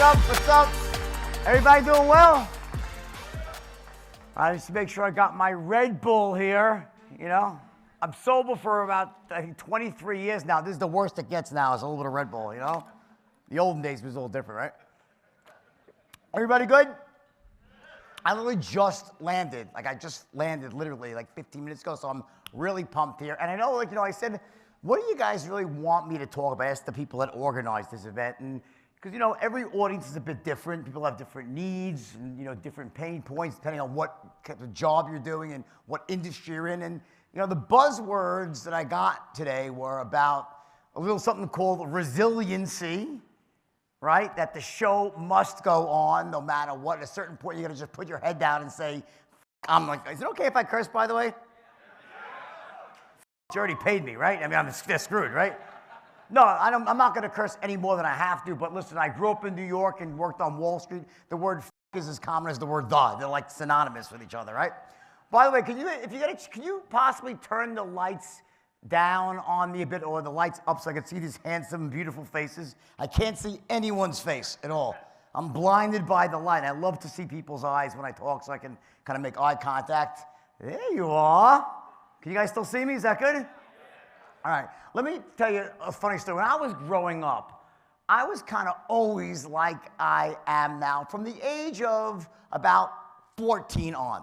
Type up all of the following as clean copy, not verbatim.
up? What's up? Everybody doing well? I just to make sure I got my Red Bull here, you know. I'm sober for about, I think, 23 years now. This is the worst it gets now, is a little bit of Red Bull, you know. The olden days was a little different, right? Everybody good? I literally just landed. Like, I just landed literally like 15 minutes ago, so I'm really pumped here. And I know, like, you know, I said, what do you guys really want me to talk about? I asked the people that organized this event. And because, you know, every audience is a bit different. People have different needs and, you know, different pain points depending on what kind of job you're doing and what industry you're in. And, you know, the buzzwords that I got today were about a little something called resiliency, right? That the show must go on no matter what. At a certain point, you're going to just put your head down and say, I'm like, is it okay if I curse, by the way? You already paid me, right? I mean, I'm screwed, right? No, I'm not going to curse any more than I have to, but listen, I grew up in New York and worked on Wall Street. The word is as common as the word the. They're like synonymous with each other, right? By the way, can you possibly turn the lights down on me a bit, or the lights up, so I can see these handsome, beautiful faces? I can't see anyone's face at all. I'm blinded by the light. I love to see people's eyes when I talk, so I can kind of make eye contact. There you are. Can you guys still see me? Is that good? All right, let me tell you a funny story. When I was growing up, I was kind of always like I am now, from the age of about 14 on.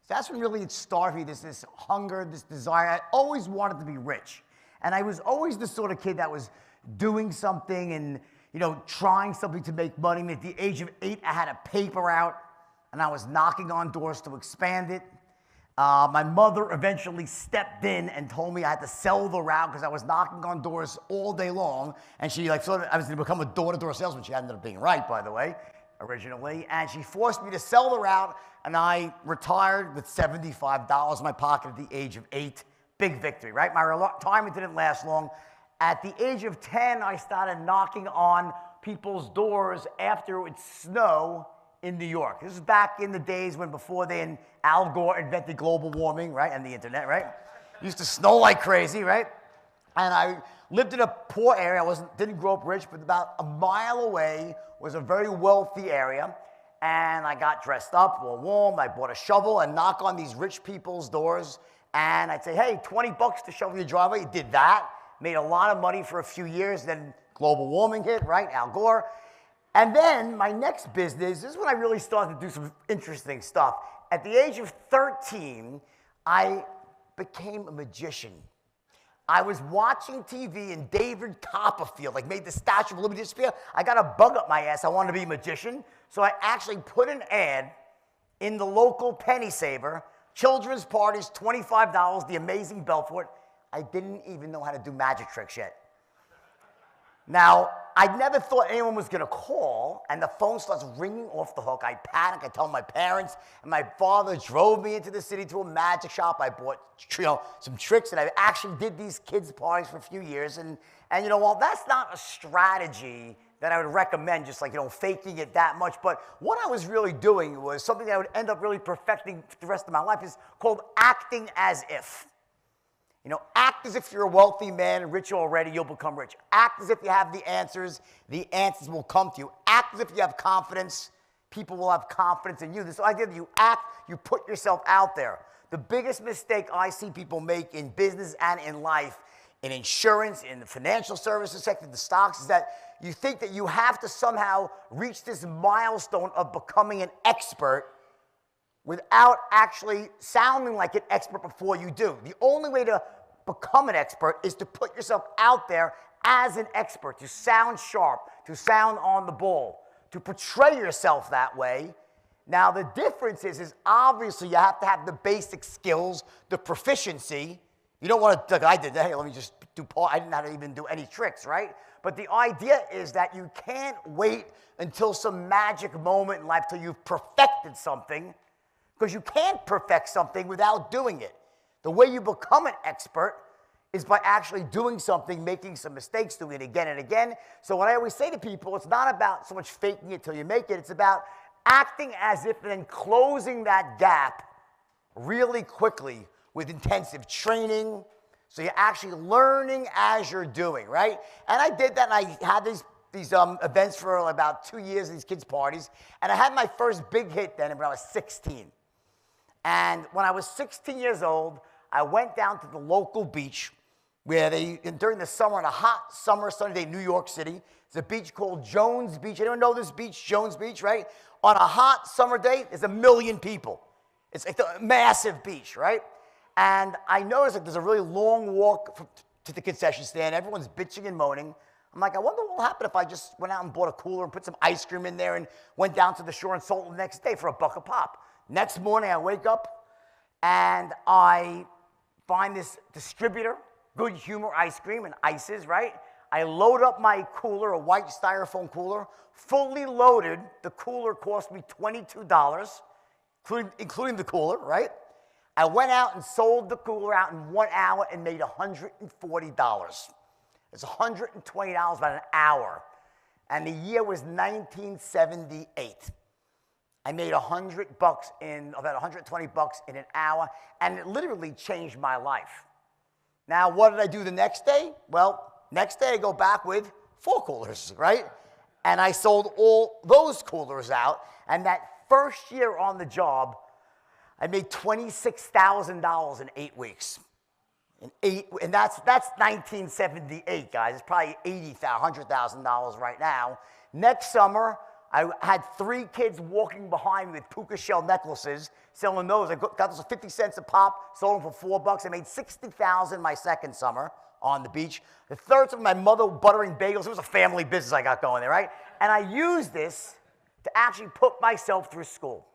So that's when really it started, this hunger, this desire. I always wanted to be rich. And I was always the sort of kid that was doing something and, you know, trying something to make money. I mean, at the age of 8, I had a paper out, and I was knocking on doors to expand it. My mother eventually stepped in and told me I had to sell the route because I was knocking on doors all day long. And she thought I was going to become a door-to-door salesman. She ended up being right, by the way, originally. And she forced me to sell the route, and I retired with $75 in my pocket at the age of 8. Big victory, right? My retirement didn't last long. At the age of 10, I started knocking on people's doors after it would snow in New York. This is back in the days when before Al Gore invented global warming, right, and the internet, right? It used to snow like crazy, right? And I lived in a poor area. I didn't grow up rich, but about a mile away was a very wealthy area. And I got dressed up, wore warm. I bought a shovel and knock on these rich people's doors. And I'd say, hey, $20 to shovel your driveway. Did that. Made a lot of money for a few years. Then global warming hit, right? Al Gore. And then my next business, this is when I really started to do some interesting stuff. At the age of 13, I became a magician. I was watching TV and David Copperfield made the Statue of Liberty disappear. I got a bug up my ass. I wanted to be a magician. So I actually put an ad in the local penny saver, children's parties, $25, the amazing Belfort. I didn't even know how to do magic tricks yet. Now, I never thought anyone was going to call, and the phone starts ringing off the hook. I panic. I tell my parents, and my father drove me into the city to a magic shop. I bought, some tricks, and I actually did these kids' parties for a few years. And while that's not a strategy that I would recommend, just faking it that much, but what I was really doing was something that I would end up really perfecting for the rest of my life, is called acting as if. Act as if you're a wealthy man, rich already, you'll become rich. Act as if you have the answers will come to you. Act as if you have confidence, people will have confidence in you. This idea that you act, you put yourself out there. The biggest mistake I see people make in business and in life, in insurance, in the financial services sector, the stocks, is that you think that you have to somehow reach this milestone of becoming an expert without actually sounding like an expert before you do. The only way to become an expert is to put yourself out there as an expert, to sound sharp, to sound on the ball, to portray yourself that way. Now, the difference is obviously you have to have the basic skills, the proficiency. You don't want to, like I did, hey, let me just do, I didn't have to even do any tricks, right? But the idea is that you can't wait until some magic moment in life till you've perfected something, because you can't perfect something without doing it. The way you become an expert is by actually doing something, making some mistakes, doing it again and again. So what I always say to people, it's not about so much faking it till you make it. It's about acting as if and then closing that gap really quickly with intensive training. So you're actually learning as you're doing, right? And I did that, and I had these these events for about 2 years, these kids' parties. And I had my first big hit then when I was 16. And when I was 16 years old, I went down to the local beach where during the summer, on a hot summer sunny day in New York City, there's a beach called Jones Beach. Anyone know this beach, Jones Beach, right? On a hot summer day, there's 1 million people. It's like a massive beach, right? And I noticed there's a really long walk to the concession stand. Everyone's bitching and moaning. I'm like, I wonder what will happen if I just went out and bought a cooler and put some ice cream in there and went down to the shore and sold it the next day for $1 a pop. Next morning, I wake up and I find this distributor, Good Humor Ice Cream and ices, right? I load up my cooler, a white styrofoam cooler, fully loaded. The cooler cost me $22, including the cooler, right? I went out and sold the cooler out in 1 hour and made $140. It's $120 about an hour. And the year was 1978. I made $100 about $120 in an hour, and it literally changed my life. Now, what did I do the next day? Well, next day I go back with 4 coolers, right? And I sold all those coolers out, and that first year on the job, I made $26,000 in 8 weeks. And that's 1978, guys. It's probably $100,000 right now. Next summer, I had 3 kids walking behind me with puka shell necklaces, selling those. I got those for 50 cents a pop, sold them for $4. I made $60,000 my second summer on the beach. The third summer, my mother buttering bagels. It was a family business I got going there, right? And I used this to actually put myself through school.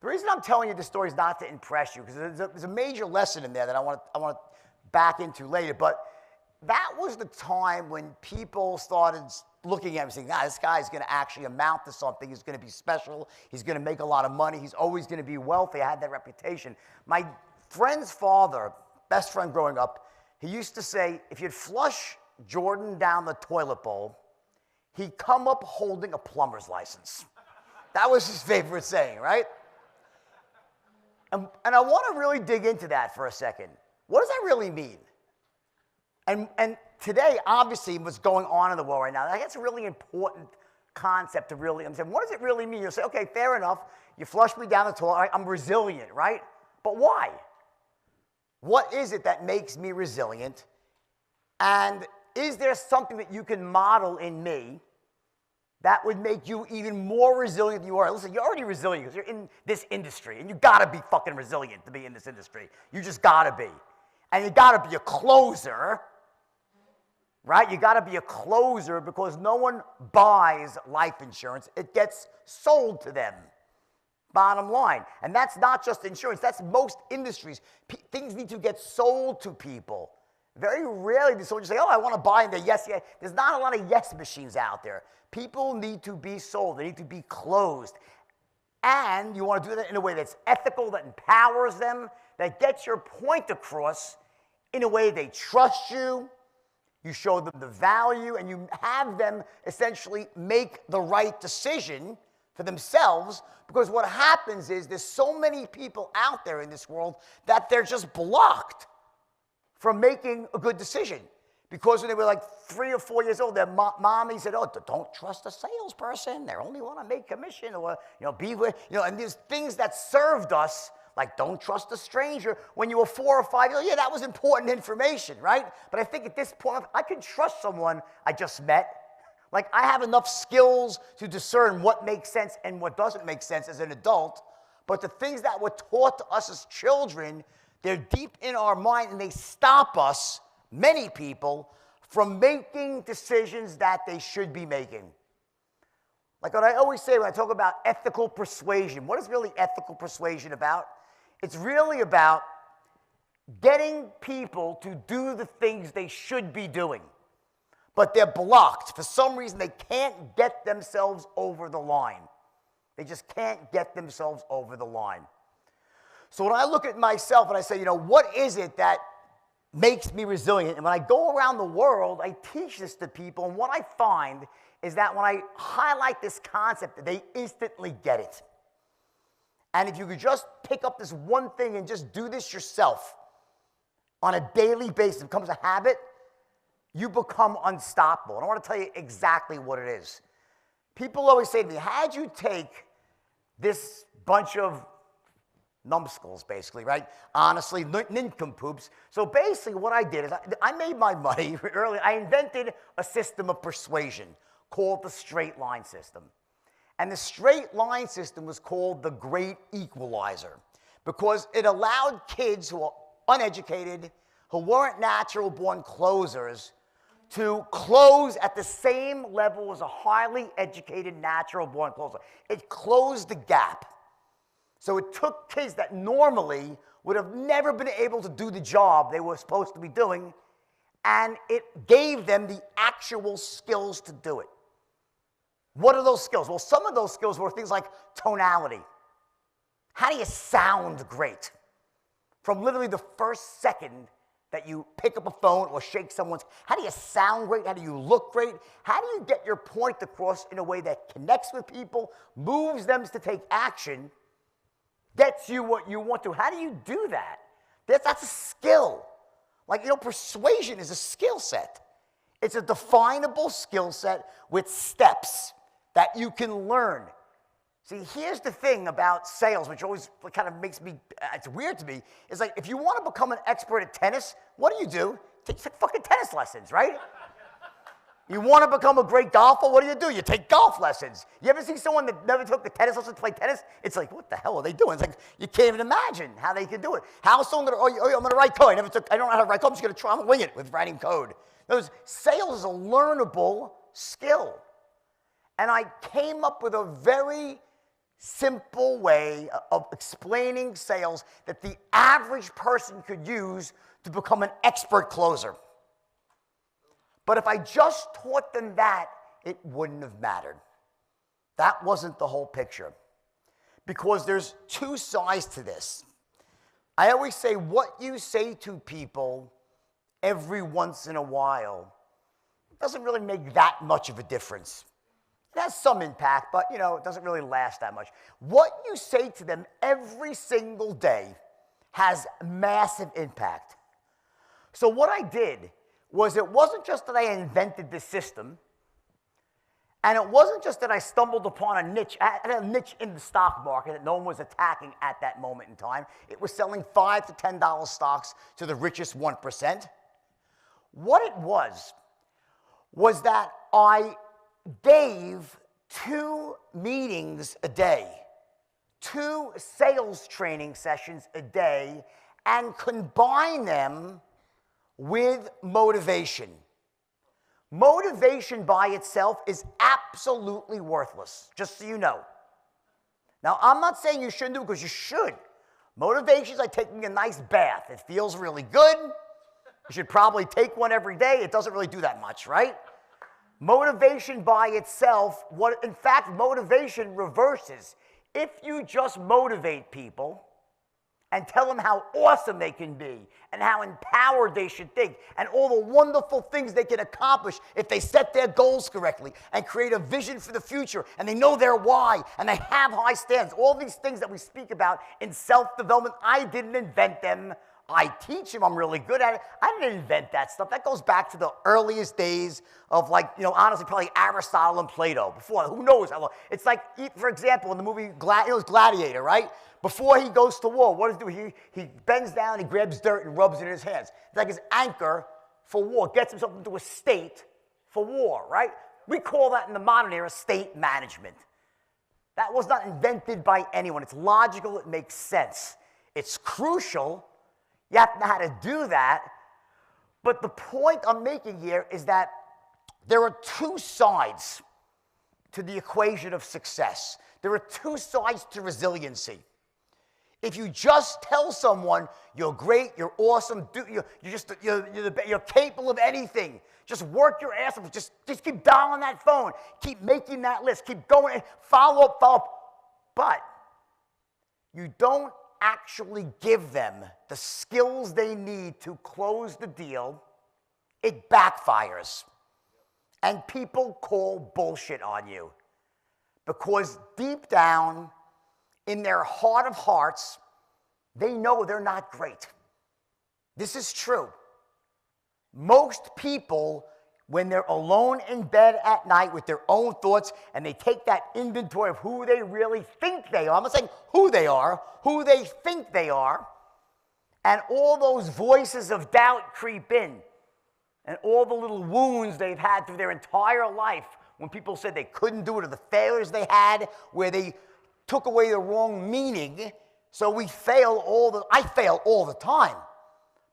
The reason I'm telling you this story is not to impress you, because there's a major lesson in there that I want to back into later. But that was the time when people started looking at me saying, this guy's going to actually amount to something. He's going to be special. He's going to make a lot of money. He's always going to be wealthy. I had that reputation. My friend's father, best friend growing up, he used to say, if you'd flush Jordan down the toilet bowl, he'd come up holding a plumber's license. That was his favorite saying, right? And I want to really dig into that for a second. What does that really mean? And today, obviously, what's going on in the world right now, I think it's a really important concept to really understand. What does it really mean? You'll say, okay, fair enough. You flush me down the toilet. Right, I'm resilient, right? But why? What is it that makes me resilient? And is there something that you can model in me that would make you even more resilient than you are? Listen, you're already resilient because you're in this industry, and you gotta be fucking resilient to be in this industry. You just gotta be. And you gotta be a closer, right? You gotta be a closer because no one buys life insurance. It gets sold to them. Bottom line. And that's not just insurance, that's most industries. Things need to get sold to people. Very rarely does someone just say, oh, I want to buy, and they yes, yes. There's not a lot of yes machines out there. People need to be sold. They need to be closed. And you want to do that in a way that's ethical, that empowers them, that gets your point across in a way they trust you, you show them the value, and you have them essentially make the right decision for themselves, because what happens is there's so many people out there in this world that they're just blocked from making a good decision. Because when they were like 3 or 4 years old, their mommy said, oh, don't trust a salesperson. They only want to make commission, or, be with, and there's things that served us, like don't trust a stranger. When you were 4 or 5 years old, yeah, that was important information, right? But I think at this point, I can trust someone I just met. Like, I have enough skills to discern what makes sense and what doesn't make sense as an adult. But the things that were taught to us as children, they're deep in our mind, and they stop us, many people, from making decisions that they should be making. Like what I always say when I talk about ethical persuasion, what is really ethical persuasion about? It's really about getting people to do the things they should be doing, but they're blocked. For some reason, they can't get themselves over the line. They just can't get themselves over the line. So when I look at myself and I say, what is it that makes me resilient? And when I go around the world, I teach this to people, and what I find is that when I highlight this concept, they instantly get it. And if you could just pick up this one thing and just do this yourself on a daily basis, it becomes a habit, you become unstoppable. And I want to tell you exactly what it is. People always say to me, how'd you take this bunch of numbskulls, basically, right? Honestly, nincompoops. So basically what I did is I made my money early. I invented a system of persuasion called the straight line system. And the straight line system was called the great equalizer because it allowed kids who are uneducated, who weren't natural born closers, to close at the same level as a highly educated natural born closer. It closed the gap. So it took kids that normally would have never been able to do the job they were supposed to be doing, and it gave them the actual skills to do it. What are those skills? Well, some of those skills were things like tonality. How do you sound great? From literally the first second that you pick up a phone or shake someone's, how do you sound great? How do you look great? How do you get your point across in a way that connects with people, moves them to take action, gets you what you want to? How do you do that? That's a skill. Like, persuasion is a skill set. It's a definable skill set with steps that you can learn. See, here's the thing about sales, which always kind of makes me, it's weird to me, is like, if you want to become an expert at tennis, what do? Take fucking tennis lessons, right? You want to become a great golfer, what do? You take golf lessons. You ever see someone that never took the tennis lessons to play tennis? It's like, what the hell are they doing? It's like, you can't even imagine how they can do it. How is someone going to, I'm going to write code. I don't know how to write code, I'm just going to try and wing it with writing code. Sales is a learnable skill. And I came up with a very simple way of explaining sales that the average person could use to become an expert closer. But if I just taught them that, it wouldn't have mattered. That wasn't the whole picture. Because there's two sides to this. I always say what you say to people every once in a while doesn't really make that much of a difference. It has some impact, but it doesn't really last that much. What you say to them every single day has massive impact. So what I did was it wasn't just that I invented this system, and it wasn't just that I stumbled upon a niche in the stock market that no one was attacking at that moment in time. It was selling $5 to $10 stocks to the richest 1%. What it was that I gave 2 meetings a day, 2 sales training sessions a day, and combine them with motivation. Motivation by itself is absolutely worthless, just so you know. Now, I'm not saying you shouldn't do it, because you should. Motivation is like taking a nice bath. It feels really good. You should probably take one every day. It doesn't really do that much, right? Motivation by itself, in fact, motivation reverses. If you just motivate people and tell them how awesome they can be and how empowered they should think and all the wonderful things they can accomplish if they set their goals correctly and create a vision for the future and they know their why and they have high standards, all these things that we speak about in self-development, I didn't invent them. I teach them. I'm really good at it. I didn't invent that stuff. That goes back to the earliest days of, honestly, probably Aristotle and Plato. Before, who knows how long. It's like, for example, in the movie Gladiator, right? Before he goes to war, what does he do? He bends down, he grabs dirt and rubs it in his hands. It's like his anchor for war, gets himself into a state for war, right? We call that in the modern era state management. That was not invented by anyone. It's logical. It makes sense. It's crucial. You have to know how to do that. But the point I'm making here is that there are 2 sides to the equation of success. There are 2 sides to resiliency. If you just tell someone you're great, you're awesome, you're capable of anything, just work your ass off, just keep dialing that phone, keep making that list, keep going, follow up, but you don't actually give them the skills they need to close the deal, it backfires. And people call bullshit on you. Because deep down, in their heart of hearts, they know they're not great. This is true. Most people, when they're alone in bed at night with their own thoughts and they take that inventory of who they really think they are, I'm not saying who they are, who they think they are, and all those voices of doubt creep in, and all the little wounds they've had through their entire life when people said they couldn't do it, or the failures they had where they took away the wrong meaning. So I fail all the time.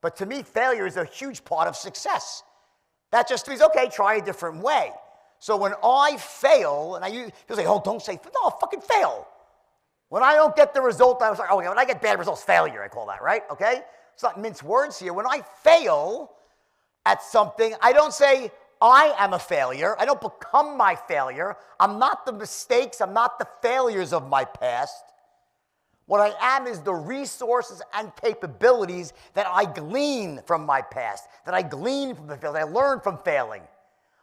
But to me, failure is a huge part of success. That just means, okay, try a different way. So when I fail, and people say, oh, don't say, no, fucking fail. When I don't get the result, I was like, okay, when I get bad results, failure, I call that, right? Okay? It's not mince words here. When I fail at something, I don't say, I am a failure. I don't become my failure. I'm not the mistakes. I'm not the failures of my past. What I am is the resources and capabilities that I glean from my past, that I glean from the failure, that I learn from failing.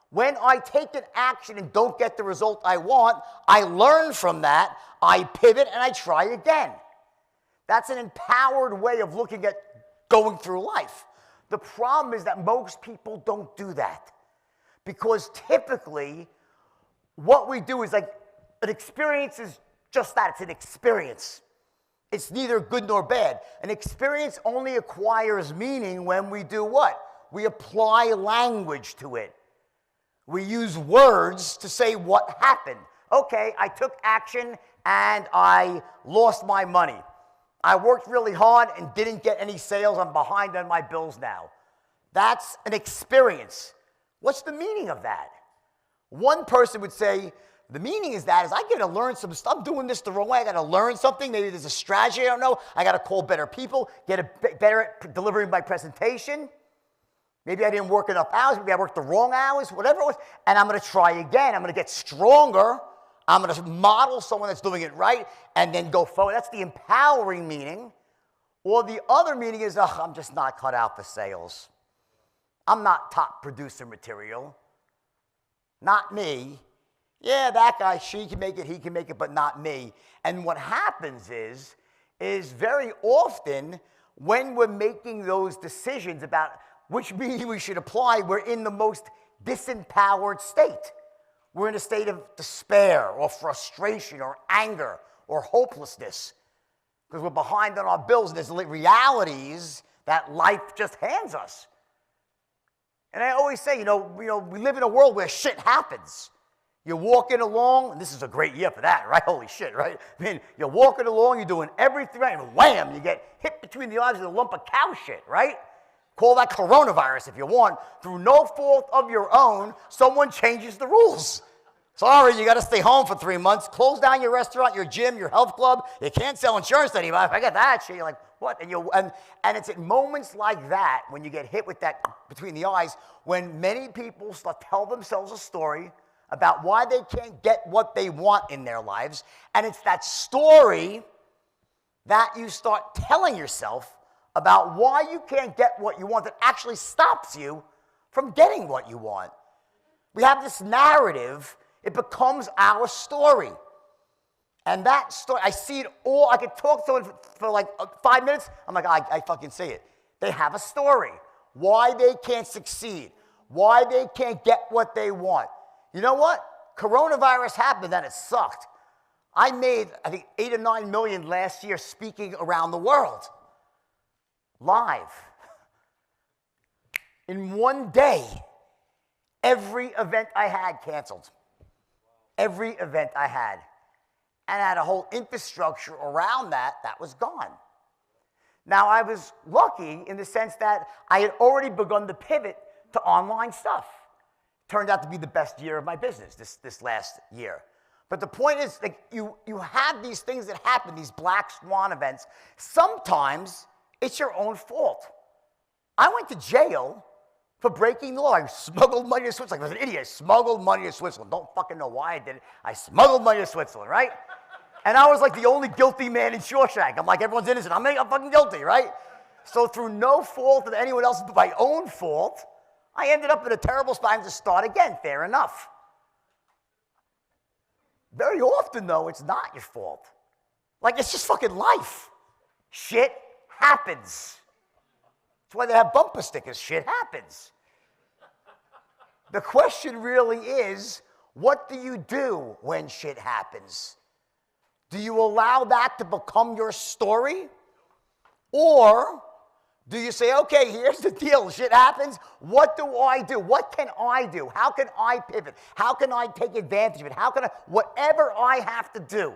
When I take an action and don't get the result I want, I learn from that, I pivot, and I try again. That's an empowered way of looking at going through life. The problem is that most people don't do that. Because typically, what we do is like, an experience is just that, it's an experience. It's neither good nor bad. An experience only acquires meaning when we do what? We apply language to it. We use words to say what happened. Okay, I took action and I lost my money. I worked really hard and didn't get any sales. I'm behind on my bills now. That's an experience. What's the meaning of that? One person would say, the meaning is I got to learn some stuff. I'm doing this the wrong way. I got to learn something. Maybe there's a strategy I don't know. I got to call better people, get better at delivering my presentation. Maybe I didn't work enough hours. Maybe I worked the wrong hours, whatever it was. And I'm going to try again. I'm going to get stronger. I'm going to model someone that's doing it right and then go forward. That's the empowering meaning. Or the other meaning is, I'm just not cut out for sales. I'm not top producer material. Not me. Yeah, that guy, she can make it, he can make it, but not me. And what happens is very often when we're making those decisions about which meaning we should apply, we're in the most disempowered state. We're in a state of despair or frustration or anger or hopelessness because we're behind on our bills and there's realities that life just hands us. And I always say, we live in a world where shit happens. You're walking along, and this is a great year for that, right? Holy shit, right? I mean, you're walking along, you're doing everything right, and wham, you get hit between the eyes with a lump of cow shit, right? Call that coronavirus if you want. Through no fault of your own, someone changes the rules. Sorry, you got to stay home for 3 months. Close down your restaurant, your gym, your health club. You can't sell insurance to anybody. I get that shit. You're like, what? And it's at moments like that when you get hit with that between the eyes, when many people start tell themselves a story about why they can't get what they want in their lives. And it's that story that you start telling yourself about why you can't get what you want that actually stops you from getting what you want. We have this narrative. It becomes our story. And that story, I see it all. I could talk to someone for like 5 minutes. I'm like, I fucking see it. They have a story. Why they can't succeed. Why they can't get what they want. You know what? Coronavirus happened and it sucked. I made, I think, 8 or 9 million last year speaking around the world. Live. In one day, every event I had canceled. Every event I had. And I had a whole infrastructure around that was gone. Now, I was lucky in the sense that I had already begun to pivot to online stuff. Turned out to be the best year of my business this last year. But the point is, like, you have these things that happen, these black swan events. Sometimes it's your own fault. I went to jail for breaking the law. I smuggled money to Switzerland. I was an idiot. I smuggled money to Switzerland. Don't fucking know why I did it. I smuggled money to Switzerland, right? And I was like the only guilty man in Shawshank. I'm like, everyone's innocent. I'm fucking guilty, right? So through no fault of anyone else but my own fault, I ended up in a terrible spot to start again. Fair enough. Very often, though, it's not your fault. Like, it's just fucking life. Shit happens. That's why they have bumper stickers. Shit happens. The question really is, what do you do when shit happens? Do you allow that to become your story? Or do you say, okay, here's the deal, shit happens, what do I do? What can I do? How can I pivot? How can I take advantage of it? How can I, whatever I have to do,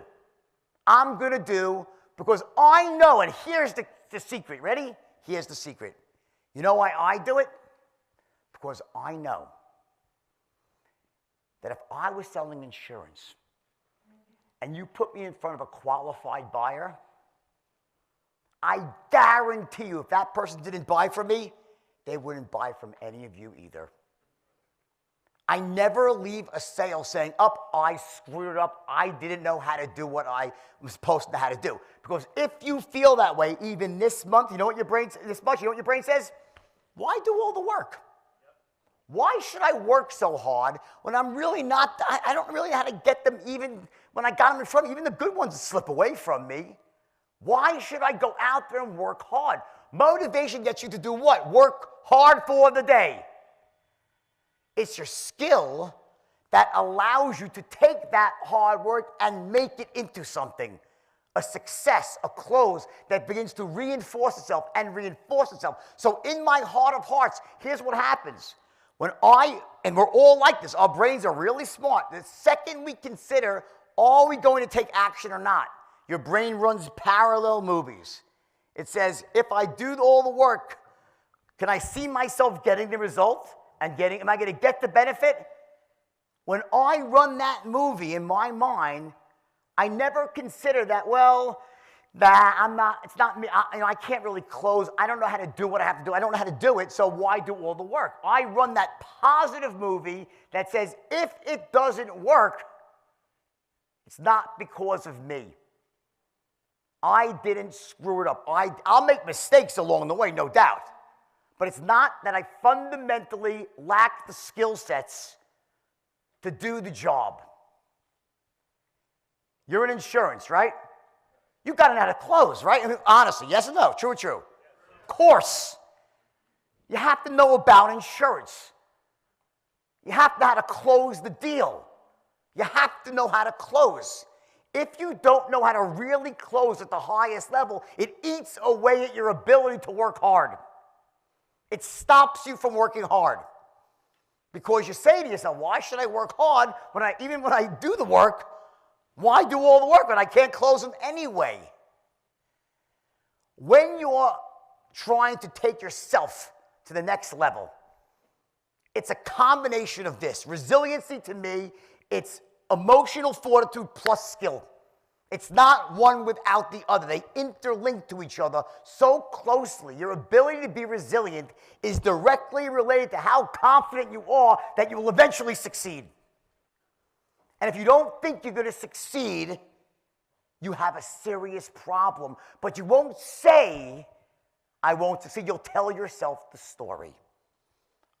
I'm gonna do because I know, and here's the secret, ready? Here's the secret. You know why I do it? Because I know that if I was selling insurance and you put me in front of a qualified buyer, I guarantee you if that person didn't buy from me, they wouldn't buy from any of you either. I never leave a sale saying, I screwed it up. I didn't know how to do what I was supposed to know how to do. Because if you feel that way, even this month, you know what your brain says? Why do all the work? Why should I work so hard when I'm really not, I don't really know how to get them even when I got them in front of me, even the good ones slip away from me. Why should I go out there and work hard? Motivation gets you to do what? Work hard for the day. It's your skill that allows you to take that hard work and make it into something. A success, a close that begins to reinforce itself and reinforce itself. So in my heart of hearts, here's what happens. And we're all like this, our brains are really smart. The second we consider, are we going to take action or not? Your brain runs parallel movies. It says, if I do all the work, can I see myself getting the result? Am I going to get the benefit? When I run that movie in my mind, I never consider that, it's not me, I can't really close. I don't know how to do what I have to do. I don't know how to do it, so why do all the work? I run that positive movie that says, if it doesn't work, it's not because of me. I didn't screw it up. I'll make mistakes along the way, no doubt. But it's not that I fundamentally lack the skill sets to do the job. You're in insurance, right? You've got to know how to close, right? I mean, honestly, yes or no? True or true? Of course. You have to know about insurance. You have to know how to close the deal. You have to know how to close. If you don't know how to really close at the highest level, it eats away at your ability to work hard. It stops you from working hard. Because you say to yourself, why should I work hard even when I do the work? Why do all the work when I can't close them anyway? When you're trying to take yourself to the next level, it's a combination of this. Resiliency, to me, it's emotional fortitude plus skill. It's not one without the other. They interlink to each other so closely. Your ability to be resilient is directly related to how confident you are that you will eventually succeed. And if you don't think you're going to succeed, you have a serious problem. But you won't say, I won't succeed. You'll tell yourself the story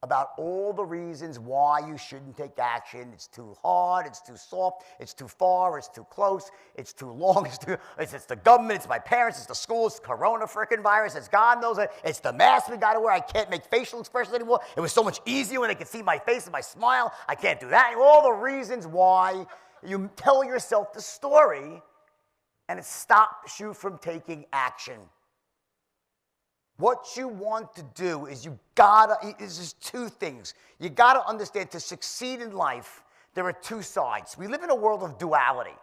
about all the reasons why you shouldn't take action. It's too hard, it's too soft, it's too far, it's too close, it's too long, it's the government, it's my parents, it's the school, it's the corona frickin' virus, it's God knows it, it's the mask we gotta wear, I can't make facial expressions anymore, it was so much easier when they could see my face and my smile, I can't do that. All the reasons why you tell yourself the story and it stops you from taking action. What you want to do is it's just two things. You gotta understand, to succeed in life, there are two sides. We live in a world of duality.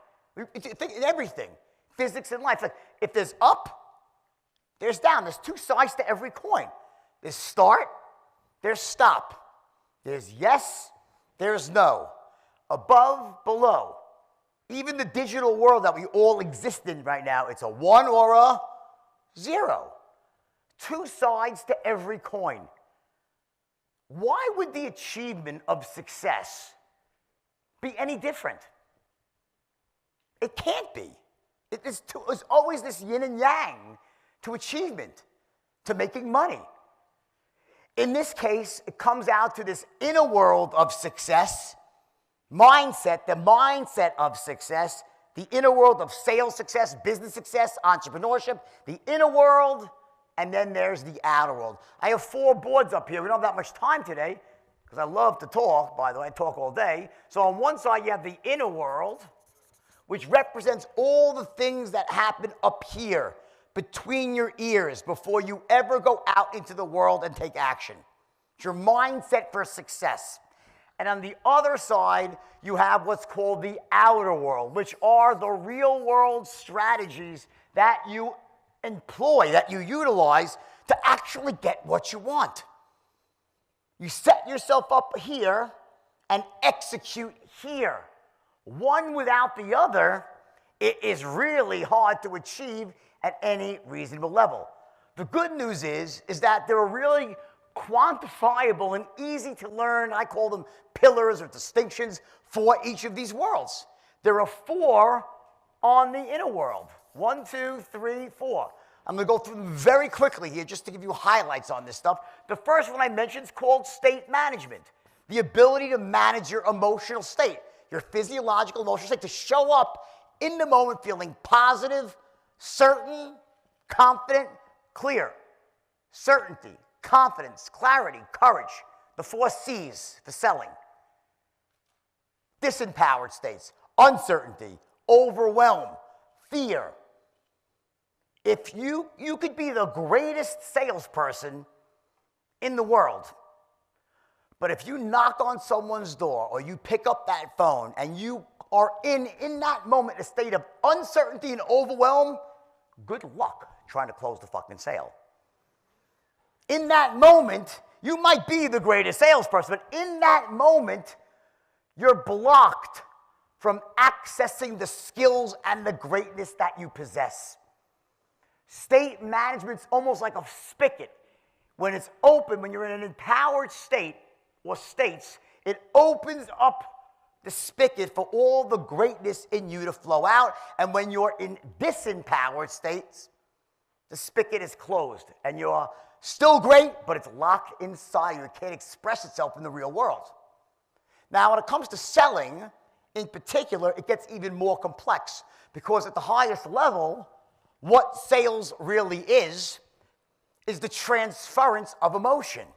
Think in everything, physics and life. Like if there's up, there's down. There's two sides to every coin. There's start, there's stop. There's yes, there's no. Above, below. Even the digital world that we all exist in right now, it's a 1 or a 0. Two sides to every coin. Why would the achievement of success be any different? It can't be. It's always this yin and yang to achievement, to making money. In this case, it comes out to this inner world of success, mindset, the mindset of success, the inner world of sales success, business success, entrepreneurship, the inner world, and then there's the outer world. I have 4 boards up here. We don't have that much time today. because I love to talk, by the way, I talk all day. So on one side, you have the inner world, which represents all the things that happen up here, between your ears, before you ever go out into the world and take action. It's your mindset for success. And on the other side, you have what's called the outer world, which are the real world strategies that you employ, that you utilize to actually get what you want. You set yourself up here and execute here. One without the other, it is really hard to achieve at any reasonable level. The good news is that there are really quantifiable and easy to learn, I call them pillars or distinctions for each of these worlds. There are 4 on the inner world. 1, 2, 3, 4. I'm going to go through them very quickly here just to give you highlights on this stuff. The first one I mentioned is called state management. The ability to manage your emotional state, your physiological emotional state, to show up in the moment feeling positive, certain, confident, clear. Certainty, confidence, clarity, courage. The 4 C's for selling. Disempowered states, uncertainty, overwhelm, fear. If you could be the greatest salesperson in the world, but if you knock on someone's door or you pick up that phone and you are in that moment a state of uncertainty and overwhelm, good luck trying to close the fucking sale. In that moment, you might be the greatest salesperson, but in that moment, you're blocked from accessing the skills and the greatness that you possess. State management's almost like a spigot. When it's open, when you're in an empowered state or states, it opens up the spigot for all the greatness in you to flow out. And when you're in disempowered states, the spigot is closed and you're still great, but it's locked inside you. It can't express itself in the real world. Now, when it comes to selling, in particular, it gets even more complex because at the highest level, what sales really is the transference of emotion.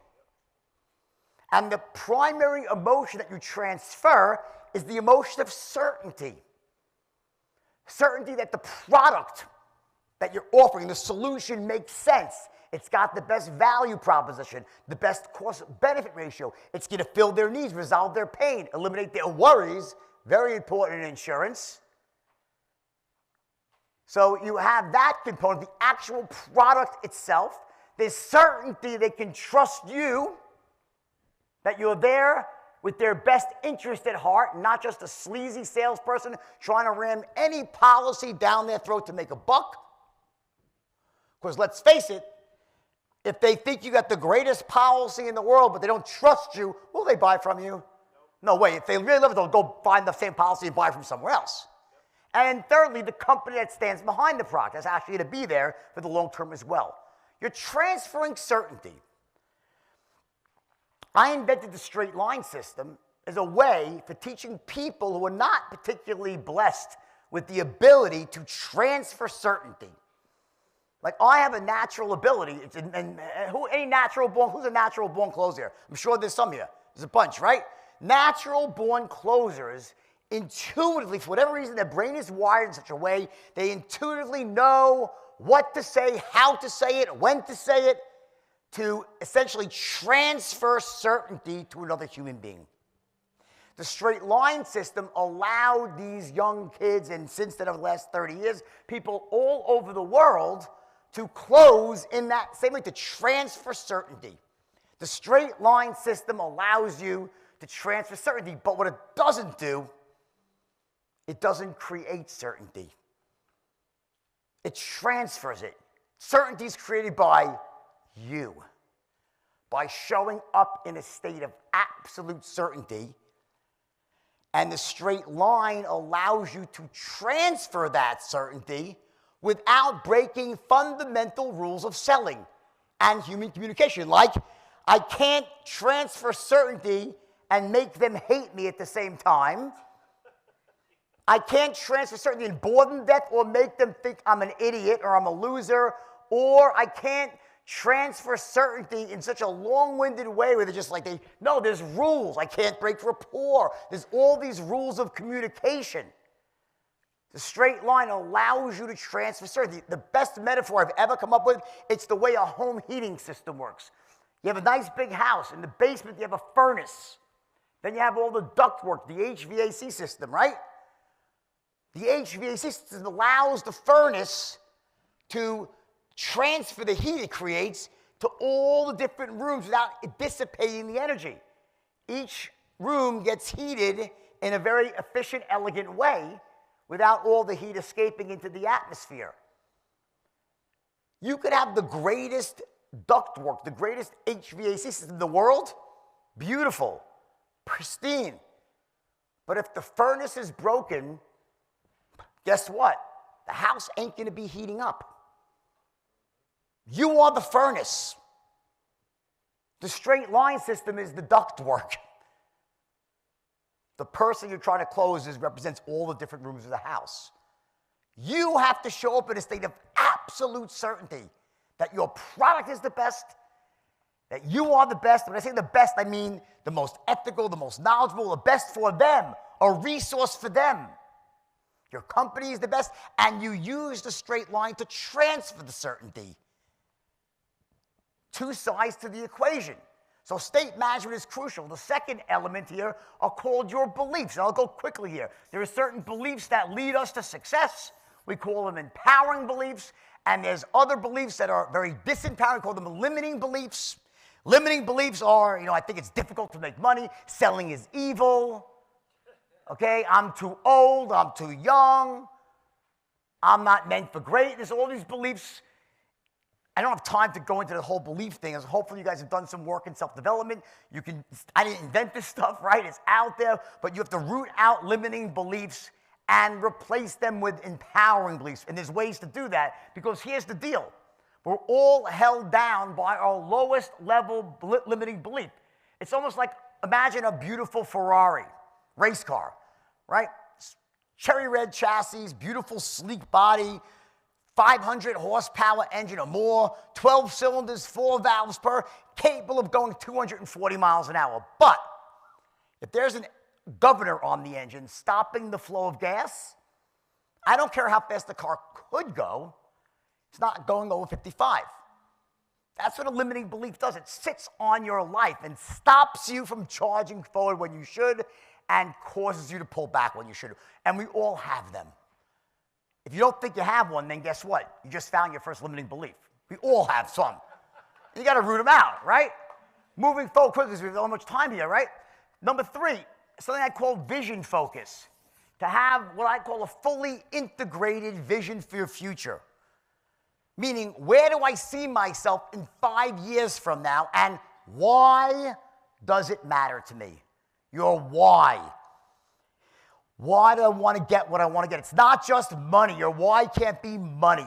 And the primary emotion that you transfer is the emotion of certainty. Certainty that the product that you're offering, the solution, makes sense. It's got the best value proposition, the best cost-benefit ratio. It's going to fill their needs, resolve their pain, eliminate their worries. Very important in insurance. So you have that component, the actual product itself. There's certainty they can trust you, that you're there with their best interest at heart, not just a sleazy salesperson trying to ram any policy down their throat to make a buck. Because let's face it, if they think you got the greatest policy in the world, but they don't trust you, will they buy from you? No way. If they really love it, they'll go find the same policy and buy from somewhere else. And thirdly, the company that stands behind the product is actually to be there for the long term as well. You're transferring certainty. I invented the straight line system as a way for teaching people who are not particularly blessed with the ability to transfer certainty. Like, I have a natural ability, who's a natural born closer? I'm sure there's some here. There's a bunch, right? Natural born closers intuitively, for whatever reason, their brain is wired in such a way, they intuitively know what to say, how to say it, when to say it, to essentially transfer certainty to another human being. The straight line system allowed these young kids, and since then over the last 30 years, people all over the world to close in that same way, to transfer certainty. The straight line system allows you to transfer certainty, but what it doesn't do, it doesn't create certainty. It transfers it. Certainty is created by you. By showing up in a state of absolute certainty, and the straight line allows you to transfer that certainty without breaking fundamental rules of selling and human communication. Like, I can't transfer certainty and make them hate me at the same time. I can't transfer certainty and bore them to death or make them think I'm an idiot or I'm a loser, or I can't transfer certainty in such a long-winded way where they're just like, no, there's rules. I can't break rapport. There's all these rules of communication. The straight line allows you to transfer certainty. The best metaphor I've ever come up with, it's the way a home heating system works. You have a nice big house. In the basement, you have a furnace. Then you have all the ductwork, the HVAC system, right? The HVAC system allows the furnace to transfer the heat it creates to all the different rooms without dissipating the energy. Each room gets heated in a very efficient, elegant way without all the heat escaping into the atmosphere. You could have the greatest ductwork, the greatest HVAC system in the world, beautiful, pristine. But if the furnace is broken, guess what? The house ain't going to be heating up. You are the furnace. The straight line system is the ductwork. The person you're trying to close represents all the different rooms of the house. You have to show up in a state of absolute certainty that your product is the best, that you are the best. When I say the best, I mean the most ethical, the most knowledgeable, the best for them, a resource for them. Your company is the best, and you use the straight line to transfer the certainty. Two sides to the equation. So state management is crucial. The second element here are called your beliefs. And I'll go quickly here. There are certain beliefs that lead us to success. We call them empowering beliefs. And there's other beliefs that are very disempowering. We call them limiting beliefs. Limiting beliefs are, I think it's difficult to make money. Selling is evil. Okay, I'm too old. I'm too young. I'm not meant for greatness. All these beliefs. I don't have time to go into the whole belief thing. As hopefully you guys have done some work in self-development. I didn't invent this stuff, right? It's out there. But you have to root out limiting beliefs and replace them with empowering beliefs. And there's ways to do that, because here's the deal. We're all held down by our lowest level limiting belief. It's almost like, imagine a beautiful Ferrari race car, right? Cherry red chassis, beautiful sleek body, 500 horsepower engine or more, 12 cylinders, 4 valves per, capable of going 240 miles an hour. But if there's a governor on the engine stopping the flow of gas, I don't care how fast the car could go, it's not going over 55. That's what a limiting belief does. It sits on your life and stops you from charging forward when you should and causes you to pull back when you should. And we all have them. If you don't think you have one, then guess what? You just found your first limiting belief. We all have some. You got to root them out, right? Moving forward quickly, because we don't have much time here, right? Number 3, something I call vision focus. To have what I call a fully integrated vision for your future. Meaning, where do I see myself in 5 years from now, and why does it matter to me? Your why. Why do I want to get what I want to get? It's not just money. Your why can't be money.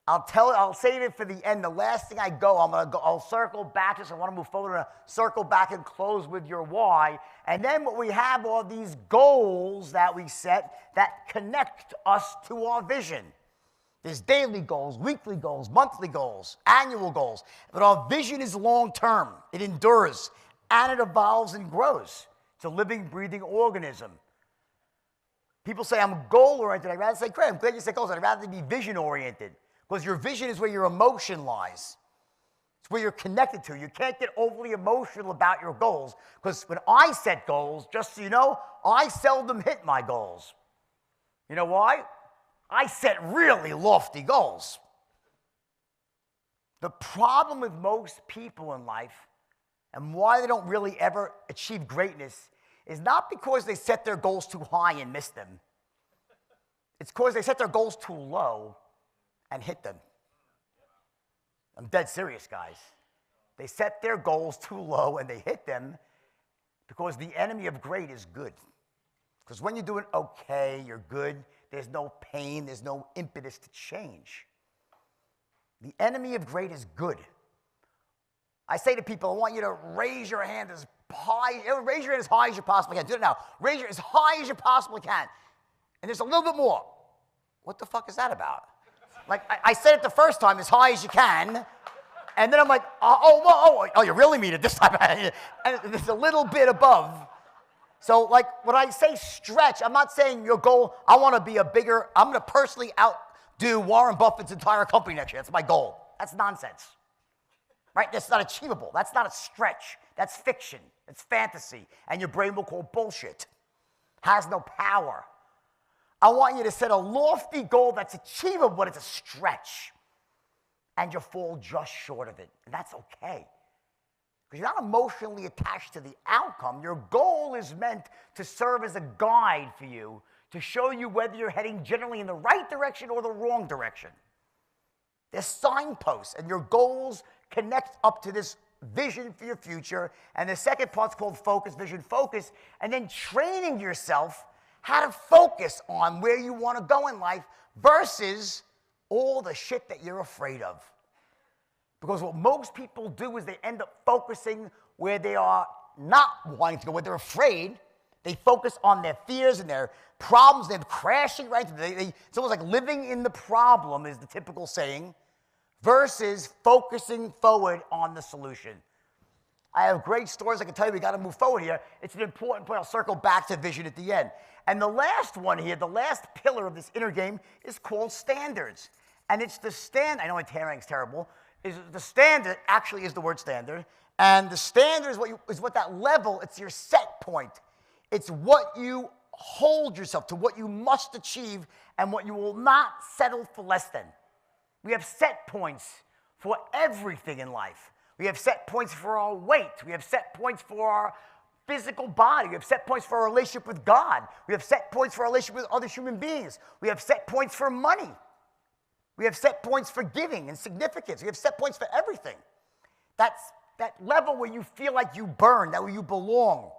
I'll save it for the end. The last thing I'll circle back. I want to move forward and circle back and close with your why. And then what we have are these goals that we set that connect us to our vision. There's daily goals, weekly goals, monthly goals, annual goals. But our vision is long-term. It endures, and it evolves and grows. It's a living, breathing organism. People say, I'm goal-oriented. I'd rather say, Craig, I'm glad you said goals. I'd rather be vision-oriented. Because your vision is where your emotion lies. It's where you're connected to. You can't get overly emotional about your goals. Because when I set goals, just so you know, I seldom hit my goals. You know why? I set really lofty goals. The problem with most people in life, and why they don't really ever achieve greatness, is not because they set their goals too high and miss them. It's because they set their goals too low and hit them. I'm dead serious, guys. They set their goals too low and they hit them because the enemy of great is good. Because when you're doing okay, you're good, there's no pain, there's no impetus to change. The enemy of great is good. I say to people, I want you to raise your hand as high as you possibly can. Do it now. Raise your as high as you possibly can. And there's a little bit more. What the fuck is that about? Like, I said it the first time, as high as you can. And then I'm like, oh, you really mean it this time. And it's a little bit above. So, like, when I say stretch, I'm not saying your goal, I'm going to personally outdo Warren Buffett's entire company next year. That's my goal. That's nonsense. Right? That's not achievable. That's not a stretch. That's fiction. It's fantasy. And your brain will call bullshit. Has no power. I want you to set a lofty goal that's achievable, but it's a stretch. And you'll fall just short of it. And that's okay. Because you're not emotionally attached to the outcome. Your goal is meant to serve as a guide for you, to show you whether you're heading generally in the right direction or the wrong direction. There's signposts, and your goals connect up to this vision for your future. And the second part's called focus, vision, focus, and then training yourself how to focus on where you want to go in life versus all the shit that you're afraid of. Because what most people do is they end up focusing where they are not wanting to go, where they're afraid. They focus on their fears and their problems. They're crashing right into it's almost like living in the problem is the typical saying, versus focusing forward on the solution. I have great stories I can tell you. We got to move forward here. It's an important point. I'll circle back to vision at the end. And the last one here, the last pillar of this inner game is called standards. And it's the I know my handwriting's terrible. The standard actually is the word standard. And the standard is what that level, it's your set point. It's what you hold yourself to, what you must achieve, and what you will not settle for less than. We have set points for everything in life. We have set points for our weight. We have set points for our physical body. We have set points for our relationship with God. We have set points for our relationship with other human beings. We have set points for money. We have set points for giving and significance. We have set points for everything. That's that level where you feel like you burn, that where you belong.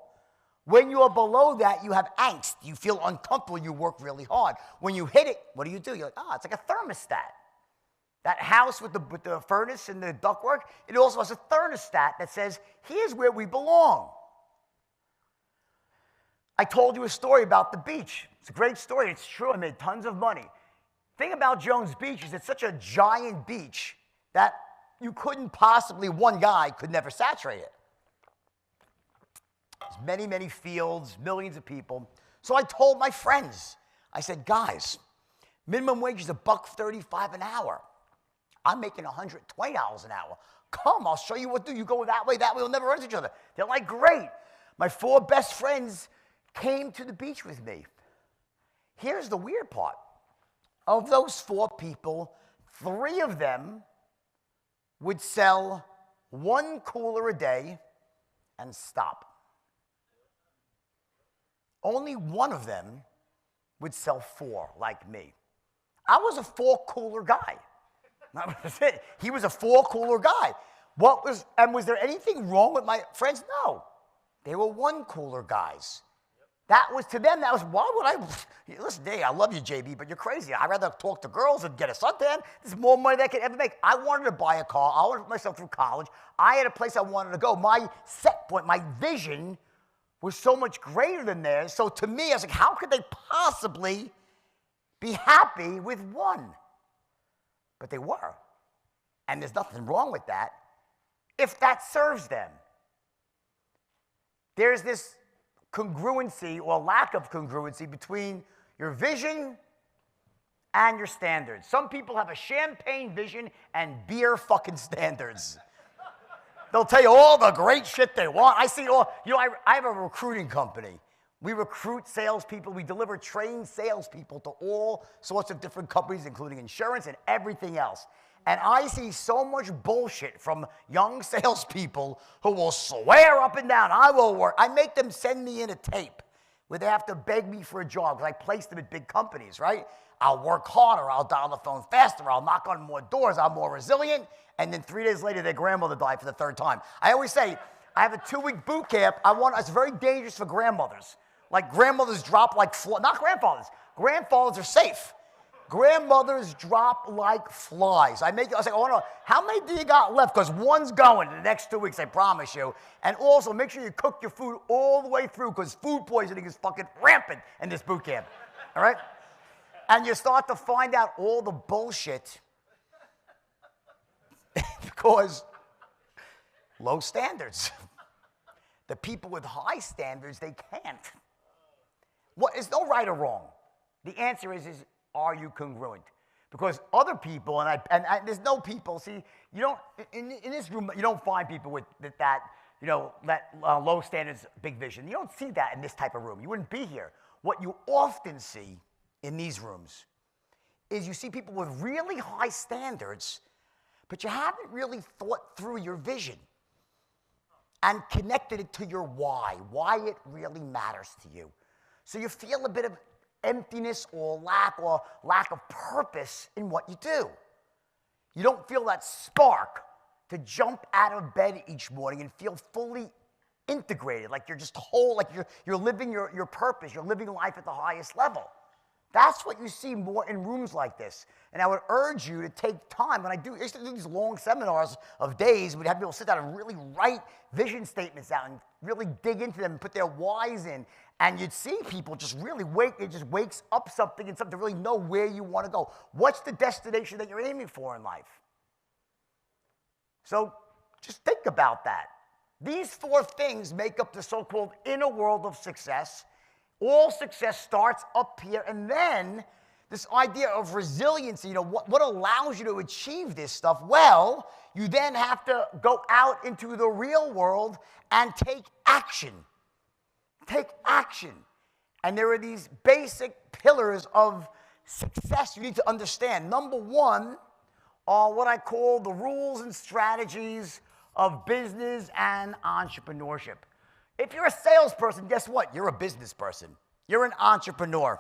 When you are below that, you have angst. You feel uncomfortable. You work really hard. When you hit it, what do? You're like, it's like a thermostat. That house with the furnace and the ductwork, it also has a thermostat that says, here's where we belong. I told you a story about the beach. It's a great story. It's true. I made tons of money. The thing about Jones Beach is it's such a giant beach that you couldn't possibly, one guy could never saturate it. There's many, many fields, millions of people. So I told my friends, I said, guys, minimum wage is $1.35 an hour. I'm making $120 an hour. Come, I'll show you what to do. You go that way, we'll never run into each other. They're like, great. My 4 best friends came to the beach with me. Here's the weird part. Of those 4 people, 3 of them would sell 1 cooler a day and stop. Only 1 of them would sell 4 like me. I was a 4 cooler guy. That was it. He was a 4 cooler guy. Was there anything wrong with my friends? No. They were 1 cooler guys. That was, to them, why would I, listen, Dave, I love you, JB, but you're crazy. I'd rather talk to girls and get a suntan. There's more money than I could ever make. I wanted to buy a car. I wanted to put myself through college. I had a place I wanted to go. My set point, my vision was so much greater than theirs. So to me, I was like, how could they possibly be happy with 1? But they were. And there's nothing wrong with that if that serves them. There's this congruency or lack of congruency between your vision and your standards. Some people have a champagne vision and beer fucking standards. They'll tell you all the great shit they want. I see all, I have a recruiting company. We recruit salespeople. We deliver trained salespeople to all sorts of different companies, including insurance and everything else. And I see so much bullshit from young salespeople who will swear up and down, I will work. I make them send me in a tape where they have to beg me for a job because I place them at big companies, right? I'll work harder. I'll dial the phone faster. I'll knock on more doors. I'm more resilient. And then 3 days later, their grandmother died for the 3rd time. I always say, I have a 2-week boot camp. It's very dangerous for grandmothers. Like grandmothers drop like not grandfathers. Grandfathers are safe. Grandmothers drop like flies. I was like, oh no, how many do you got left? Because 1's going in the next 2 weeks, I promise you. And also, make sure you cook your food all the way through because food poisoning is fucking rampant in this boot camp. All right? And you start to find out all the bullshit because low standards. The people with high standards, they can't. There's no right or wrong. The answer is are you congruent? Because other people, and there's no people, see, you don't, in this room, you don't find people with that low standards, big vision. You don't see that in this type of room. You wouldn't be here. What you often see in these rooms is you see people with really high standards, but you haven't really thought through your vision and connected it to your why it really matters to you. So you feel a bit of emptiness or lack of purpose in what you do. You don't feel that spark to jump out of bed each morning and feel fully integrated, like you're just whole, like you're living your purpose, you're living life at the highest level. That's what you see more in rooms like this. And I would urge you to take time. I used to do these long seminars of days, we'd have people sit down and really write vision statements out and really dig into them and put their whys in. And you'd see people just really it just wakes up something and something to really know where you want to go. What's the destination that you're aiming for in life? So just think about that. These 4 things make up the so-called inner world of success. All success starts up here, and then this idea of resiliency, what allows you to achieve this stuff? Well, you then have to go out into the real world and take action. Take action. And there are these basic pillars of success you need to understand. Number 1 are what I call the rules and strategies of business and entrepreneurship. If you're a salesperson, guess what? You're a business person. You're an entrepreneur.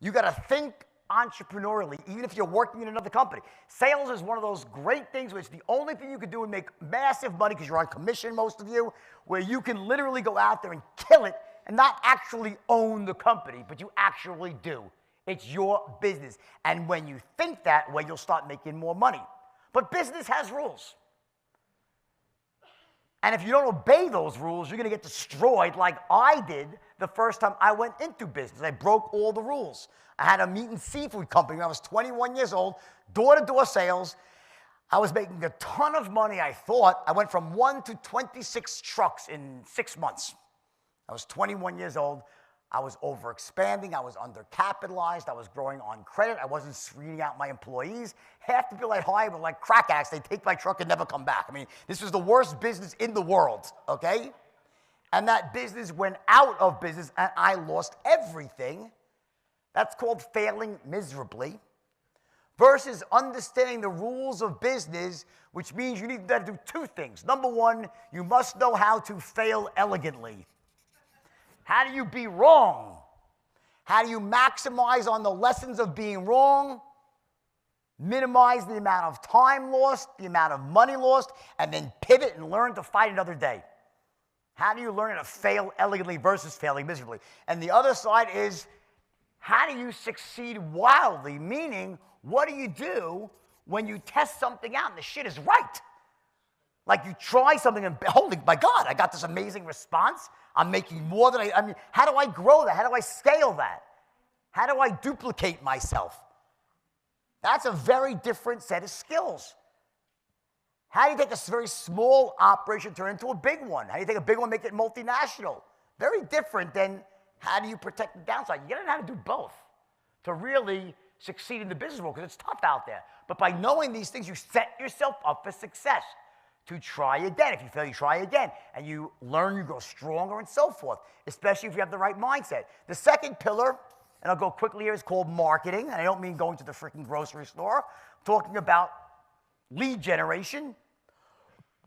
You got to think entrepreneurially, even if you're working in another company. Sales is one of those great things where it's the only thing you can do and make massive money because you're on commission, most of you, where you can literally go out there and kill it and not actually own the company, but you actually do. It's your business. And when you think that way, you'll start making more money. But business has rules. And if you don't obey those rules, you're going to get destroyed like I did the first time I went into business. I broke all the rules. I had a meat and seafood company when I was 21 years old, door-to-door sales. I was making a ton of money, I thought. I went from 1 to 26 trucks in 6 months. I was 21 years old. I was overexpanding. I was undercapitalized. I was growing on credit. I wasn't screening out my employees. Half the people I hired were like crack addicts. They take my truck and never come back. I mean, this was the worst business in the world, okay? And that business went out of business, and I lost everything. That's called failing miserably. Versus understanding the rules of business, which means you need to do 2 things. Number 1, you must know how to fail elegantly. How do you be wrong? How do you maximize on the lessons of being wrong, minimize the amount of time lost, the amount of money lost, and then pivot and learn to fight another day? How do you learn how to fail elegantly versus failing miserably? And the other side is, how do you succeed wildly? Meaning, what do you do when you test something out and the shit is right? Like you try something and, holy, my God, I got this amazing response. I'm making more than I mean, how do I grow that? How do I scale that? How do I duplicate myself? That's a very different set of skills. How do you take a very small operation, turn it into a big one? How do you take a big one, make it multinational? Very different than how do you protect the downside? You gotta know how to do both to really succeed in the business world, because it's tough out there. But by knowing these things, you set yourself up for success. To try again. If you fail, you try again. And you learn, you grow stronger, and so forth, especially if you have the right mindset. The second pillar, and I'll go quickly here, is called marketing. And I don't mean going to the freaking grocery store. I'm talking about lead generation.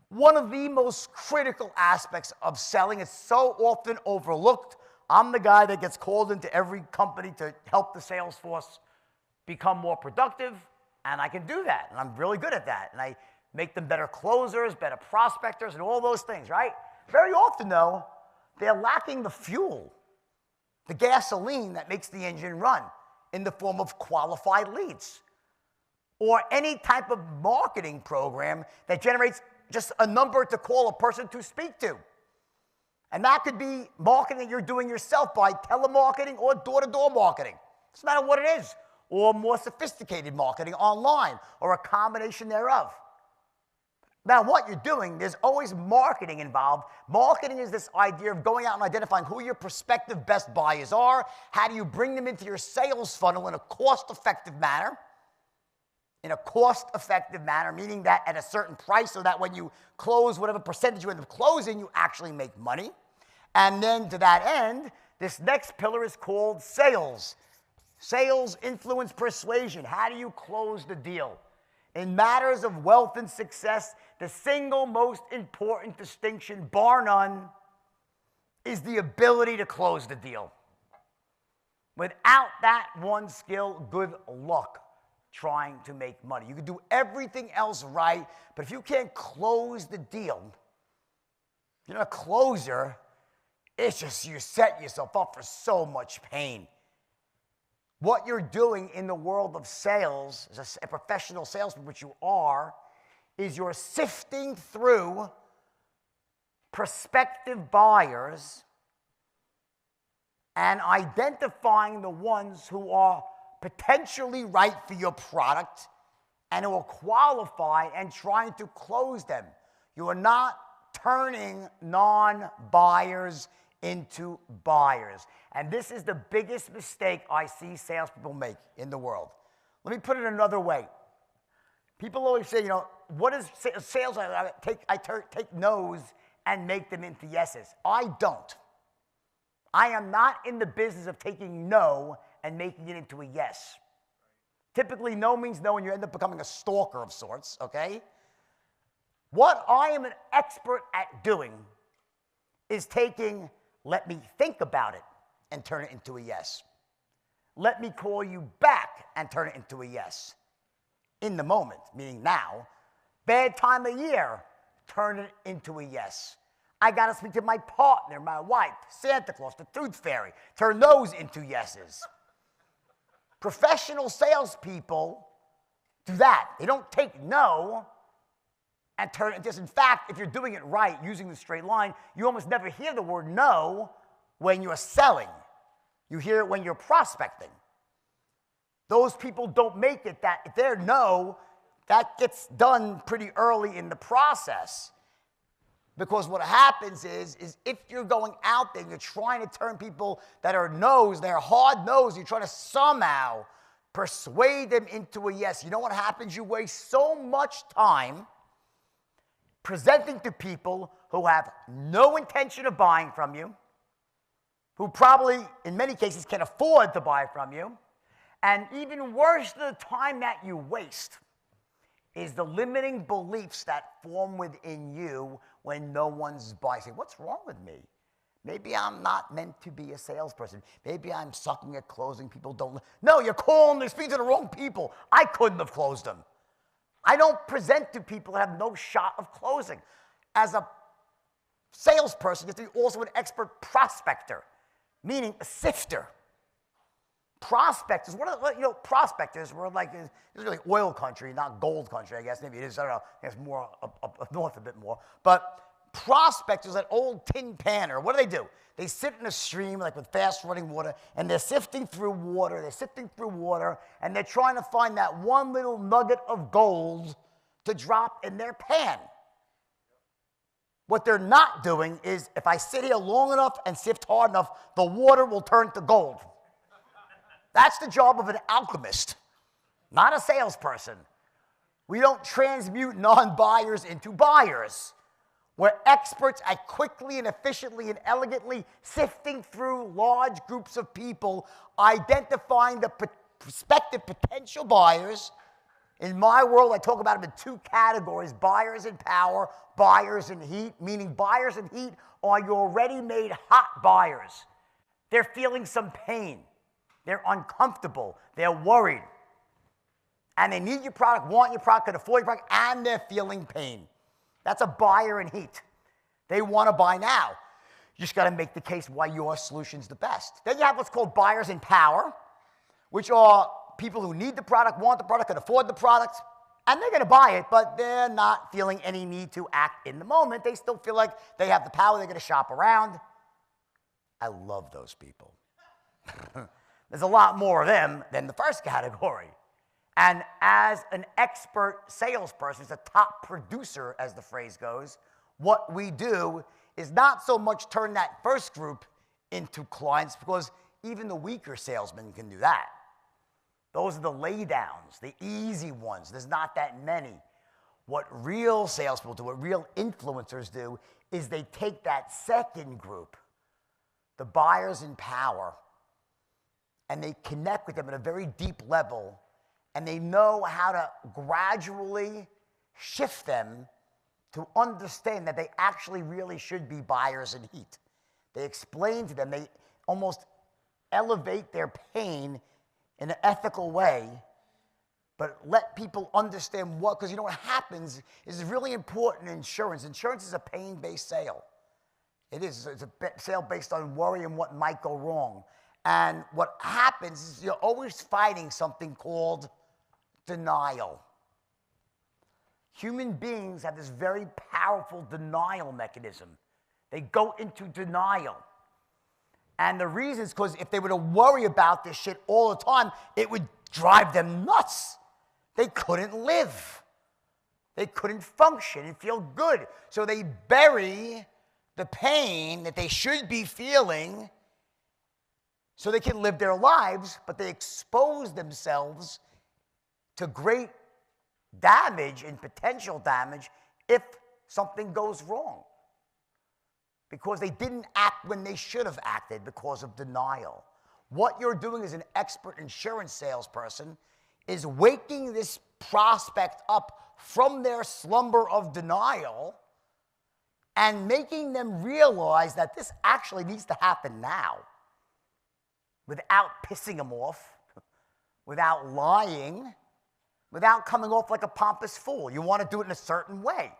One of the most critical aspects of selling is so often overlooked. I'm the guy that gets called into every company to help the sales force become more productive, and I can do that, and I'm really good at that. And I make them better closers, better prospectors, and all those things, right? Very often, though, they're lacking the fuel, the gasoline that makes the engine run in the form of qualified leads or any type of marketing program that generates just a number to call a person to speak to. And that could be marketing that you're doing yourself by telemarketing or door-to-door marketing. Doesn't matter what it is, or more sophisticated marketing online, or a combination thereof. Now, what you're doing, there's always marketing involved. Marketing is this idea of going out and identifying who your prospective best buyers are. How do you bring them into your sales funnel in a cost-effective manner? In a cost-effective manner, meaning that at a certain price, so that when you close whatever percentage you end up closing, you actually make money. And then to that end, this next pillar is called sales. Sales, influence, persuasion. How do you close the deal? In matters of wealth and success, the single most important distinction, bar none, is the ability to close the deal. Without that one skill, good luck trying to make money. You can do everything else right, but if you can't close the deal, you're not a closer, it's just you set yourself up for so much pain. What you're doing in the world of sales, as a professional salesman, which you are, is you're sifting through prospective buyers and identifying the ones who are potentially right for your product and who are qualified and trying to close them. You are not turning non-buyers into buyers. And this is the biggest mistake I see salespeople make in the world. Let me put it another way. People always say, what is sales? I take no's and make them into yeses. I don't. I am not in the business of taking no and making it into a yes. Typically, no means no, and you end up becoming a stalker of sorts, okay? What I am an expert at doing is taking, let me think about it, and turn it into a yes. Let me call you back and turn it into a yes. In the moment, meaning now. Bad time of year, turn it into a yes. I got to speak to my partner, my wife, Santa Claus, the Tooth Fairy. Turn those into yeses. Professional salespeople do that. They don't take no and turn it into yes. In fact, if you're doing it right, using the straight line, you almost never hear the word no when you're selling. You hear it when you're prospecting. Those people don't make it that. If they're no, that gets done pretty early in the process. Because what happens is if you're going out there and you're trying to turn people that are no's, they're hard no's, you're trying to somehow persuade them into a yes. You know what happens? You waste so much time presenting to people who have no intention of buying from you, who probably, in many cases, can afford to buy from you. And even worse than the time that you waste is the limiting beliefs that form within you when no one's buying. Say, what's wrong with me? Maybe I'm not meant to be a salesperson. Maybe I'm sucking at closing. People don't. No, you're calling, they're speaking to the wrong people. I couldn't have closed them. I don't present to people that have no shot of closing. As a salesperson, you have to be also an expert prospector, meaning a sifter. Prospectors, prospectors were like, this is really oil country, not gold country, I guess. Maybe it is, I don't know. It's more up north a bit more. But prospectors, that old tin panner, what do? They sit in a stream, like with fast running water, and they're sifting through water, and they're trying to find that one little nugget of gold to drop in their pan. What they're not doing is, if I sit here long enough and sift hard enough, the water will turn to gold. That's the job of an alchemist, not a salesperson. We don't transmute non-buyers into buyers. We're experts at quickly and efficiently and elegantly sifting through large groups of people, identifying the prospective potential buyers. In my world, I talk about them in two categories: buyers in power, buyers in heat, meaning buyers in heat are your ready-made hot buyers. They're feeling some pain. They're uncomfortable. They're worried. And they need your product, want your product, can afford your product, and they're feeling pain. That's a buyer in heat. They want to buy now. You just got to make the case why your solution's the best. Then you have what's called buyers in power, which are people who need the product, want the product, can afford the product, and they're going to buy it, but they're not feeling any need to act in the moment. They still feel like they have the power. They're going to shop around. I love those people. There's a lot more of them than the first category. And as an expert salesperson, as a top producer, as the phrase goes, what we do is not so much turn that first group into clients, because even the weaker salesmen can do that. Those are the laydowns, the easy ones. There's not that many. What real salespeople do, what real influencers do, is they take that second group, the buyers in power, and they connect with them at a very deep level, and they know how to gradually shift them to understand that they actually really should be buyers in heat. They explain to them, they almost elevate their pain in an ethical way, but let people understand what, because you know what happens is it's really important in insurance. Insurance is a pain-based sale. It is. It's a sale based on worry and what might go wrong. And what happens is you're always fighting something called denial. Human beings have this very powerful denial mechanism. They go into denial. And the reason is because if they were to worry about this shit all the time, it would drive them nuts. They couldn't live. They couldn't function and feel good. So they bury the pain that they should be feeling so they can live their lives, but they expose themselves to great damage and potential damage if something goes wrong, because they didn't act when they should have acted because of denial. What you're doing as an expert insurance salesperson is waking this prospect up from their slumber of denial and making them realize that this actually needs to happen now, without pissing them off, without lying, without coming off like a pompous fool. You want to do it in a certain way,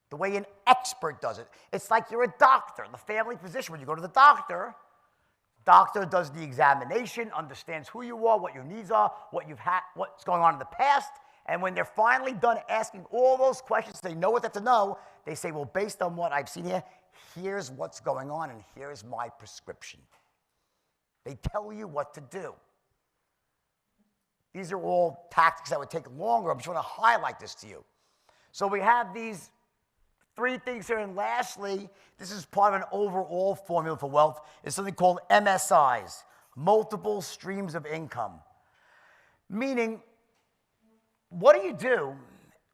the way an expert does it. It's like you're a doctor, the family physician. When you go to the doctor does the examination, understands who you are, what your needs are, what you've had, what's going on in the past, and when they're finally done asking all those questions, they know what they have to know, they say, well, based on what I've seen here, here's what's going on, and here's my prescription. They tell you what to do. These are all tactics that would take longer. I'm just want to highlight this to you. So we have these three things here, and lastly, this is part of an overall formula for wealth, is something called MSIs, multiple streams of income. Meaning, what do you do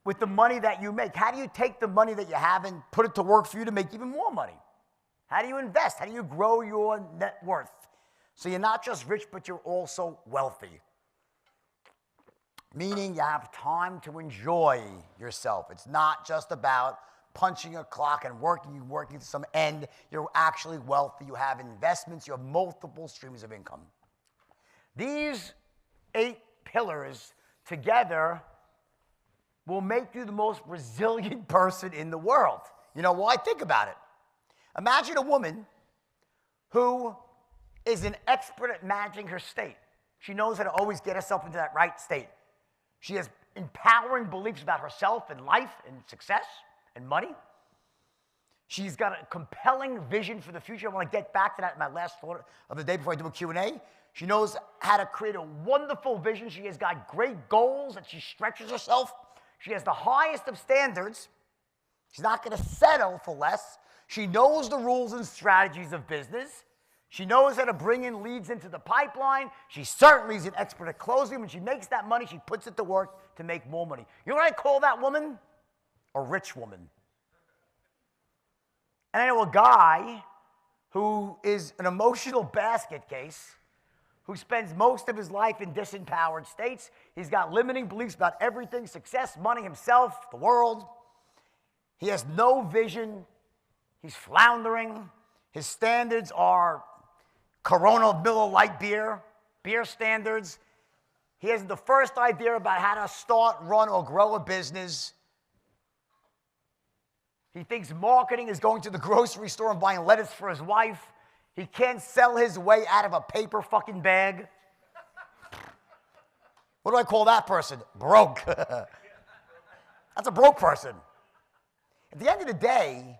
with the money that you make? How do you take the money that you have and put it to work for you to make even more money? How do you invest? How do you grow your net worth? So you're not just rich, but you're also wealthy. Meaning you have time to enjoy yourself. It's not just about punching a clock and working to some end. You're actually wealthy. You have investments. You have multiple streams of income. These 8 pillars together will make you the most resilient person in the world. You know why? Think about it. Imagine a woman who is an expert at managing her state. She knows how to always get herself into that right state. She has empowering beliefs about herself and life and success and money. She's got a compelling vision for the future. I want to get back to that in my last thought of the day before I do a Q&A. She knows how to create a wonderful vision. She has got great goals that she stretches herself. She has the highest of standards. She's not going to settle for less. She knows the rules and strategies of business. She knows how to bring in leads into the pipeline. She certainly is an expert at closing. When she makes that money, she puts it to work to make more money. You know what I call that woman? A rich woman. And I know a guy who is an emotional basket case, who spends most of his life in disempowered states. He's got limiting beliefs about everything: success, money, himself, the world. He has no vision. He's floundering. His standards are Corona, Miller Lite beer standards. He has the first idea about how to start, run, or grow a business. He thinks marketing is going to the grocery store and buying lettuce for his wife. He can't sell his way out of a paper fucking bag. What do I call that person? Broke. That's a broke person. At the end of the day,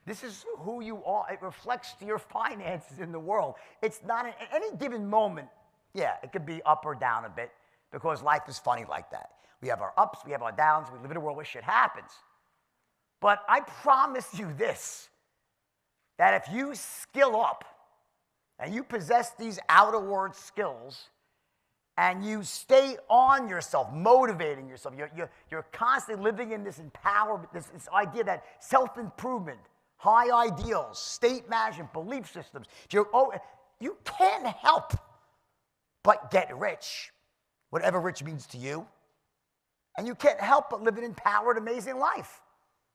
this is who you are. It reflects to your finances in the world. It's not at any given moment. Yeah, it could be up or down a bit because life is funny like that. We have our ups, we have our downs, we live in a world where shit happens. But I promise you this, that if you skill up and you possess these outer world skills and you stay on yourself, motivating yourself, you're constantly living in this empowerment, this idea that self-improvement, high ideals, state management, belief systems, you can't help but get rich, whatever rich means to you. And you can't help but live an empowered, amazing life.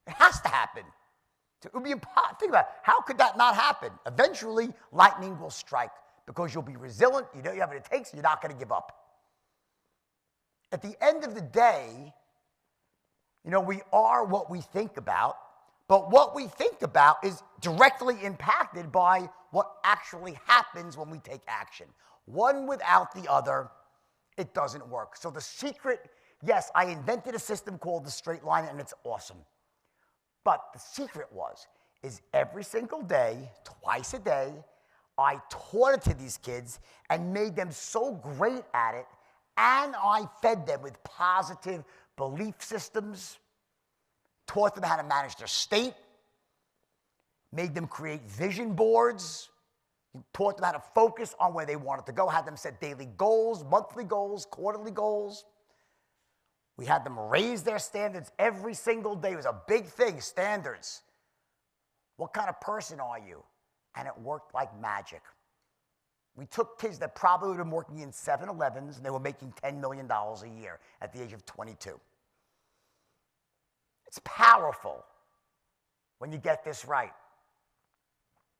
It has to happen. It would be impossible. Think about it. How could that not happen? Eventually, lightning will strike because you'll be resilient. You know you have what it takes. You're not going to give up. At the end of the day, we are what we think about, but what we think about is directly impacted by what actually happens when we take action. One without the other, it doesn't work. So the secret, yes, I invented a system called the straight line, and it's awesome. But the secret is every single day, twice a day, I taught it to these kids and made them so great at it, and I fed them with positive belief systems, taught them how to manage their state, made them create vision boards, taught them how to focus on where they wanted to go, had them set daily goals, monthly goals, quarterly goals. We had them raise their standards every single day. It was a big thing, standards. What kind of person are you? And it worked like magic. We took kids that probably would have been working in 7-Elevens, and they were making $10 million a year at the age of 22. It's powerful when you get this right.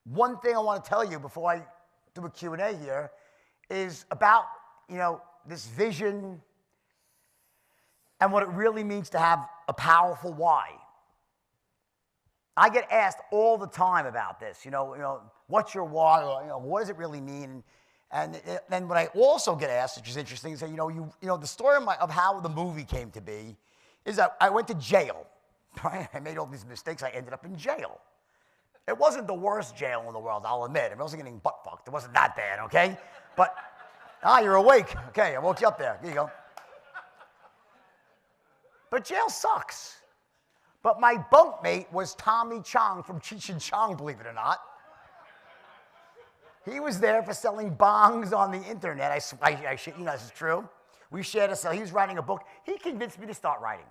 One thing I want to tell you before I do a Q&A here is about, this vision and what it really means to have a powerful why. I get asked all the time about this, what's your why, or, what does it really mean? And then what I also get asked, which is interesting, is that, the story of how the movie came to be is that I went to jail. Right? I made all these mistakes. I ended up in jail. It wasn't the worst jail in the world, I'll admit. I wasn't getting butt fucked. It wasn't that bad, okay? But, you're awake. Okay, I woke you up there. Here you go. But jail sucks. But my bunkmate was Tommy Chong from Cheech and Chong, believe it or not. He was there for selling bongs on the internet. This is true. We shared a cell. He was writing a book. He convinced me to start writing.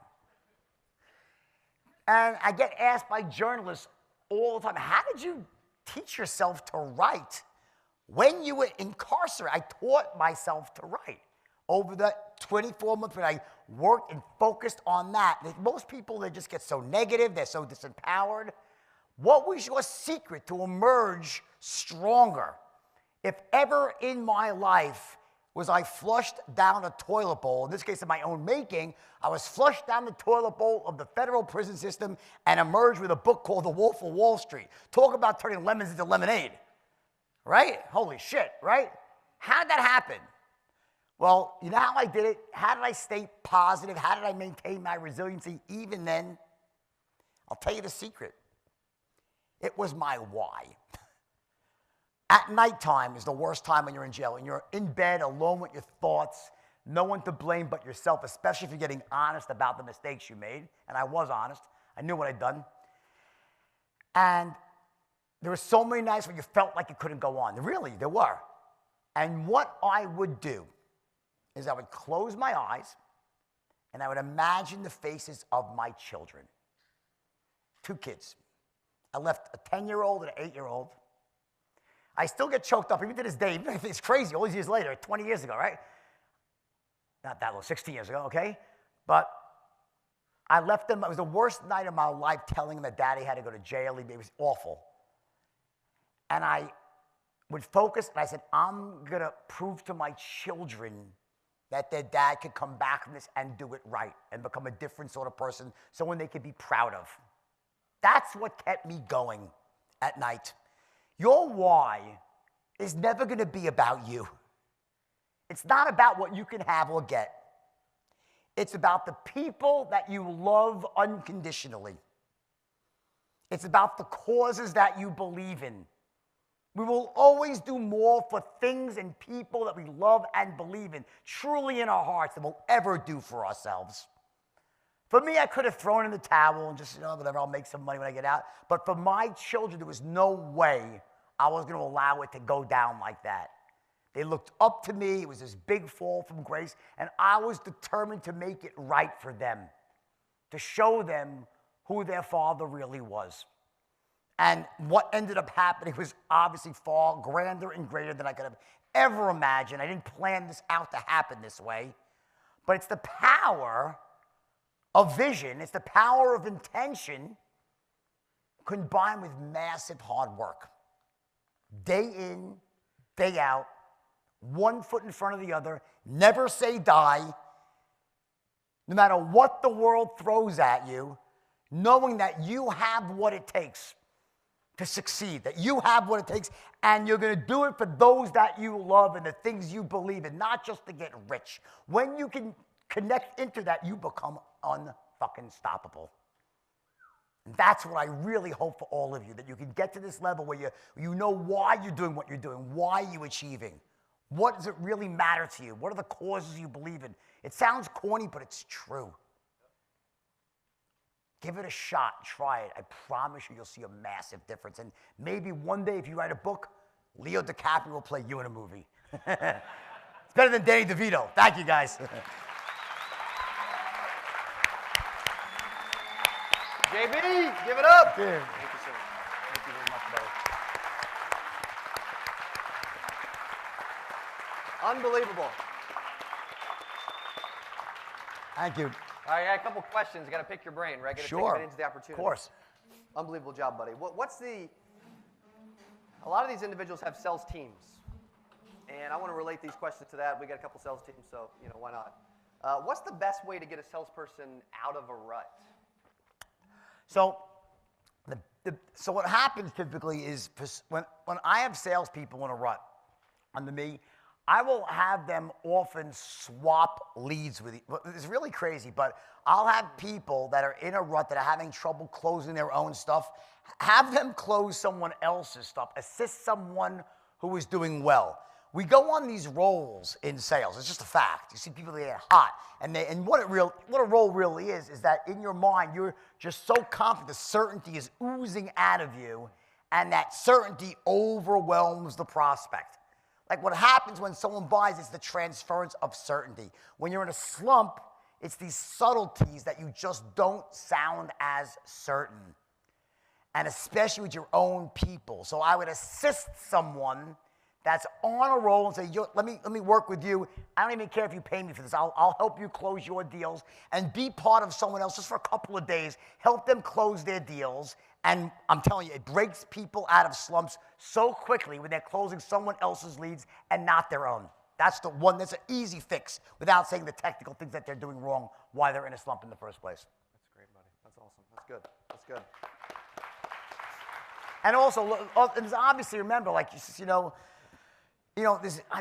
And I get asked by journalists all the time, how did you teach yourself to write? When you were incarcerated, I taught myself to write. Over the 24 months when I worked and focused on that. Most people, they just get so negative, they're so disempowered. What was your secret to emerge stronger? If ever in my life was I flushed down a toilet bowl, in this case of my own making, I was flushed down the toilet bowl of the federal prison system and emerged with a book called The Wolf of Wall Street. Talk about turning lemons into lemonade, right? Holy shit, right? How did that happen? Well, you know how I did it? How did I stay positive? How did I maintain my resiliency even then? I'll tell you the secret. It was my why. At nighttime is the worst time when you're in jail, and you're in bed alone with your thoughts, no one to blame but yourself, especially if you're getting honest about the mistakes you made. And I was honest. I knew what I'd done. And there were so many nights when you felt like you couldn't go on. Really, there were. And what I would do is I would close my eyes and I would imagine the faces of my children. 2 kids. I left a 10-year-old and an 8-year-old. I still get choked up even to this day. Even if it's crazy, all these years later, 20 years ago, right? Not that long, 16 years ago, okay? But I left them. It was the worst night of my life telling them that Daddy had to go to jail. It was awful. And I would focus and I said, I'm going to prove to my children that their dad could come back from this and do it right and become a different sort of person, someone they could be proud of. That's what kept me going at night. Your why is never going to be about you. It's not about what you can have or get. It's about the people that you love unconditionally. It's about the causes that you believe in. We will always do more for things and people that we love and believe in, truly in our hearts, than we'll ever do for ourselves. For me, I could have thrown in the towel and just, whatever, I'll make some money when I get out. But for my children, there was no way I was going to allow it to go down like that. They looked up to me. It was this big fall from grace. And I was determined to make it right for them, to show them who their father really was. And what ended up happening was obviously far grander and greater than I could have ever imagined. I didn't plan this out to happen this way. But it's the power of vision, it's the power of intention combined with massive hard work. Day in, day out, one foot in front of the other, never say die, no matter what the world throws at you, knowing that you have what it takes to succeed, that you have what it takes, and you're going to do it for those that you love and the things you believe in, not just to get rich. When you can connect into that, you become unfucking stoppable. And that's what I really hope for all of you, that you can get to this level where you know why you're doing what you're doing, why you're achieving. What does it really matter to you? What are the causes you believe in? It sounds corny, but it's true. Give it a shot. Try it. I promise you, you'll see a massive difference. And maybe one day, if you write a book, Leo DiCaprio will play you in a movie. It's better than Danny DeVito. Thank you, guys. JB, give it up. Dude. Thank you, sir. Thank you very much, brother. Unbelievable. Thank you. All right, I got a couple questions. You got to pick your brain, right? Got to take advantage of the opportunity. Of course. Unbelievable job, buddy. A lot of these individuals have sales teams, and I want to relate these questions to that. We got a couple sales teams, so why not? What's the best way to get a salesperson out of a rut? So, so what happens typically is when I have salespeople in a rut under me, I will have them often swap leads with you. It's really crazy, but I'll have people that are in a rut that are having trouble closing their own stuff, have them close someone else's stuff, assist someone who is doing well. We go on these roles in sales. It's just a fact. You see people that get hot, and what a role really is that in your mind you're just so confident, the certainty is oozing out of you, and that certainty overwhelms the prospect. Like what happens when someone buys is the transference of certainty. When you're in a slump, it's these subtleties that you just don't sound as certain, and especially with your own people. So I would assist someone that's on a roll and say, let me work with you. I don't even care if you pay me for this. I'll help you close your deals and be part of someone else just for a couple of days. Help them close their deals. And I'm telling you, it breaks people out of slumps so quickly when they're closing someone else's leads and not their own. That's the one, that's an easy fix without saying the technical things that they're doing wrong, why they're in a slump in the first place. That's great, buddy. That's awesome. That's good. That's good. And also, obviously, remember, like,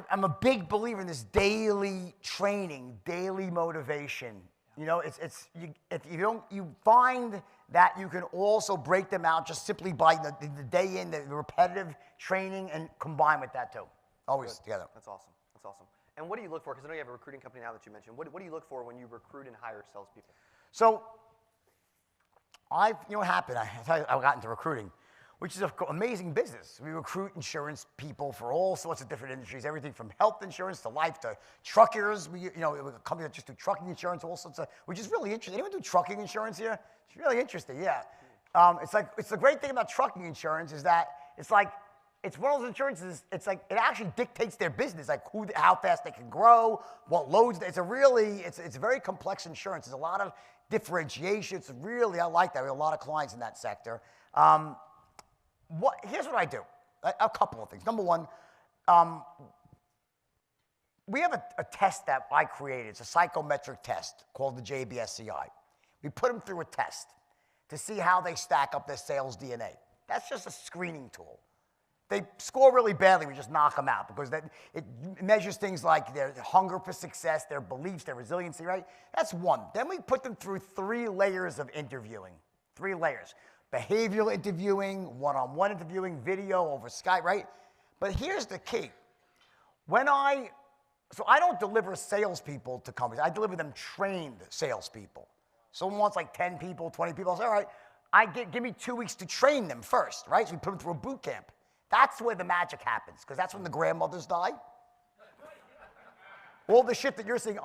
I'm a big believer in this daily training, daily motivation. If you find that you can also break them out just simply by the day in, the repetitive training, and combine with that too. Always Good. together. That's awesome. That's awesome. And what do you look for? Because I know you have a recruiting company now that you mentioned. What do you look for when you recruit and hire salespeople? So, what happened? I got into recruiting, which is an amazing business. We recruit insurance people for all sorts of different industries, everything from health insurance to life to truckers. We're a company that just do trucking insurance, all sorts of, which is really interesting. Anyone do trucking insurance here? It's really interesting, yeah. It's the great thing about trucking insurance is that it's one of those insurances, it actually dictates their business, like how fast they can grow, what loads. It's a very complex insurance. There's a lot of differentiation. I like that. We have a lot of clients in that sector. Here's what I do. A couple of things. Number one, we have a test that I created. It's a psychometric test called the JBSCI. We put them through a test to see how they stack up their sales DNA. That's just a screening tool. They score really badly, we just knock them out because it measures things like their hunger for success, their beliefs, their resiliency, right? That's one. Then we put them through 3 layers of interviewing. 3 layers. Behavioral interviewing, one-on-one interviewing, video over Skype, right? But here's the key. So I don't deliver salespeople to companies. I deliver them trained salespeople. Someone wants like 10 people, 20 people. I say, all right, give me 2 weeks to train them first, right? So we put them through a boot camp. That's where the magic happens, because that's when the grandmothers die. All the shit that you're saying,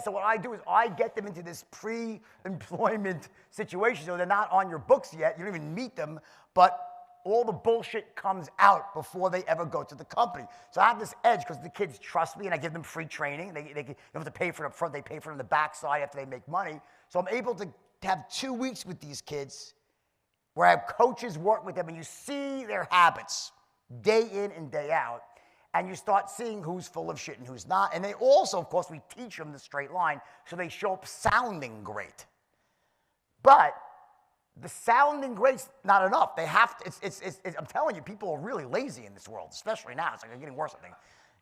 so what I do is I get them into this pre-employment situation, so they're not on your books yet, you don't even meet them, but all the bullshit comes out before they ever go to the company. So I have this edge because the kids trust me and I give them free training. They don't have to pay for it up front, they pay for it on the backside after they make money. So I'm able to have 2 weeks with these kids where I have coaches work with them and you see their habits day in and day out. And you start seeing who's full of shit and who's not. And they also, of course, we teach them the straight line so they show up sounding great. But the sounding great's not enough. They have to, I'm telling you, people are really lazy in this world, especially now. It's like they're getting worse, I think.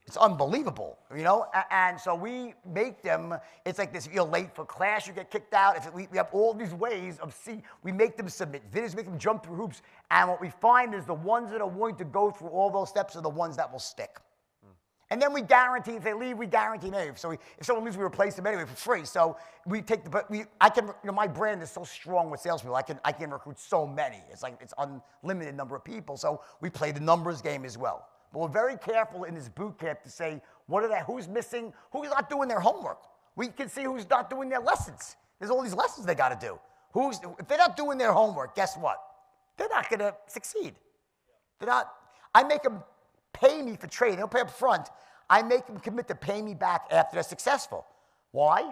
It's unbelievable, you know? And so we make them, it's like this, if you're late for class, you get kicked out. We have all these ways of we make them submit videos, make them jump through hoops. And what we find is the ones that are willing to go through all those steps are the ones that will stick. And then we guarantee, if they leave, we guarantee them anyway. So if someone leaves, we replace them anyway for free. So we take my brand is so strong with salespeople. I can recruit so many. It's unlimited number of people. So we play the numbers game as well. But we're very careful in this boot camp to say, who's missing, who's not doing their homework. We can see who's not doing their lessons. There's all these lessons they got to do. If they're not doing their homework, guess what? They're not going to succeed. I make them pay me for training. They don't pay up front. I make them commit to pay me back after they're successful. Why?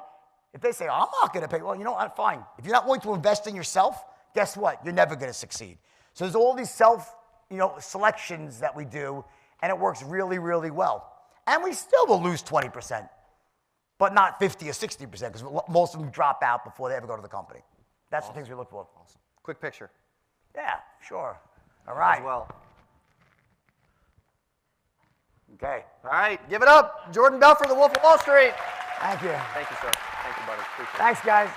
If they say, I'm not going to pay, well, you know what, fine. If you're not willing to invest in yourself, guess what? You're never going to succeed. So there's all these selections that we do, and it works really, really well. And we still will lose 20%, but not 50 or 60%, because most of them drop out before they ever go to the company. That's the things we look for. Awesome. Quick picture. Yeah, sure. All right. As well. Okay. All right, give it up. Jordan Belfort, the Wolf of Wall Street. Thank you. Thank you, sir. Thank you, buddy. Appreciate it. Thanks, guys.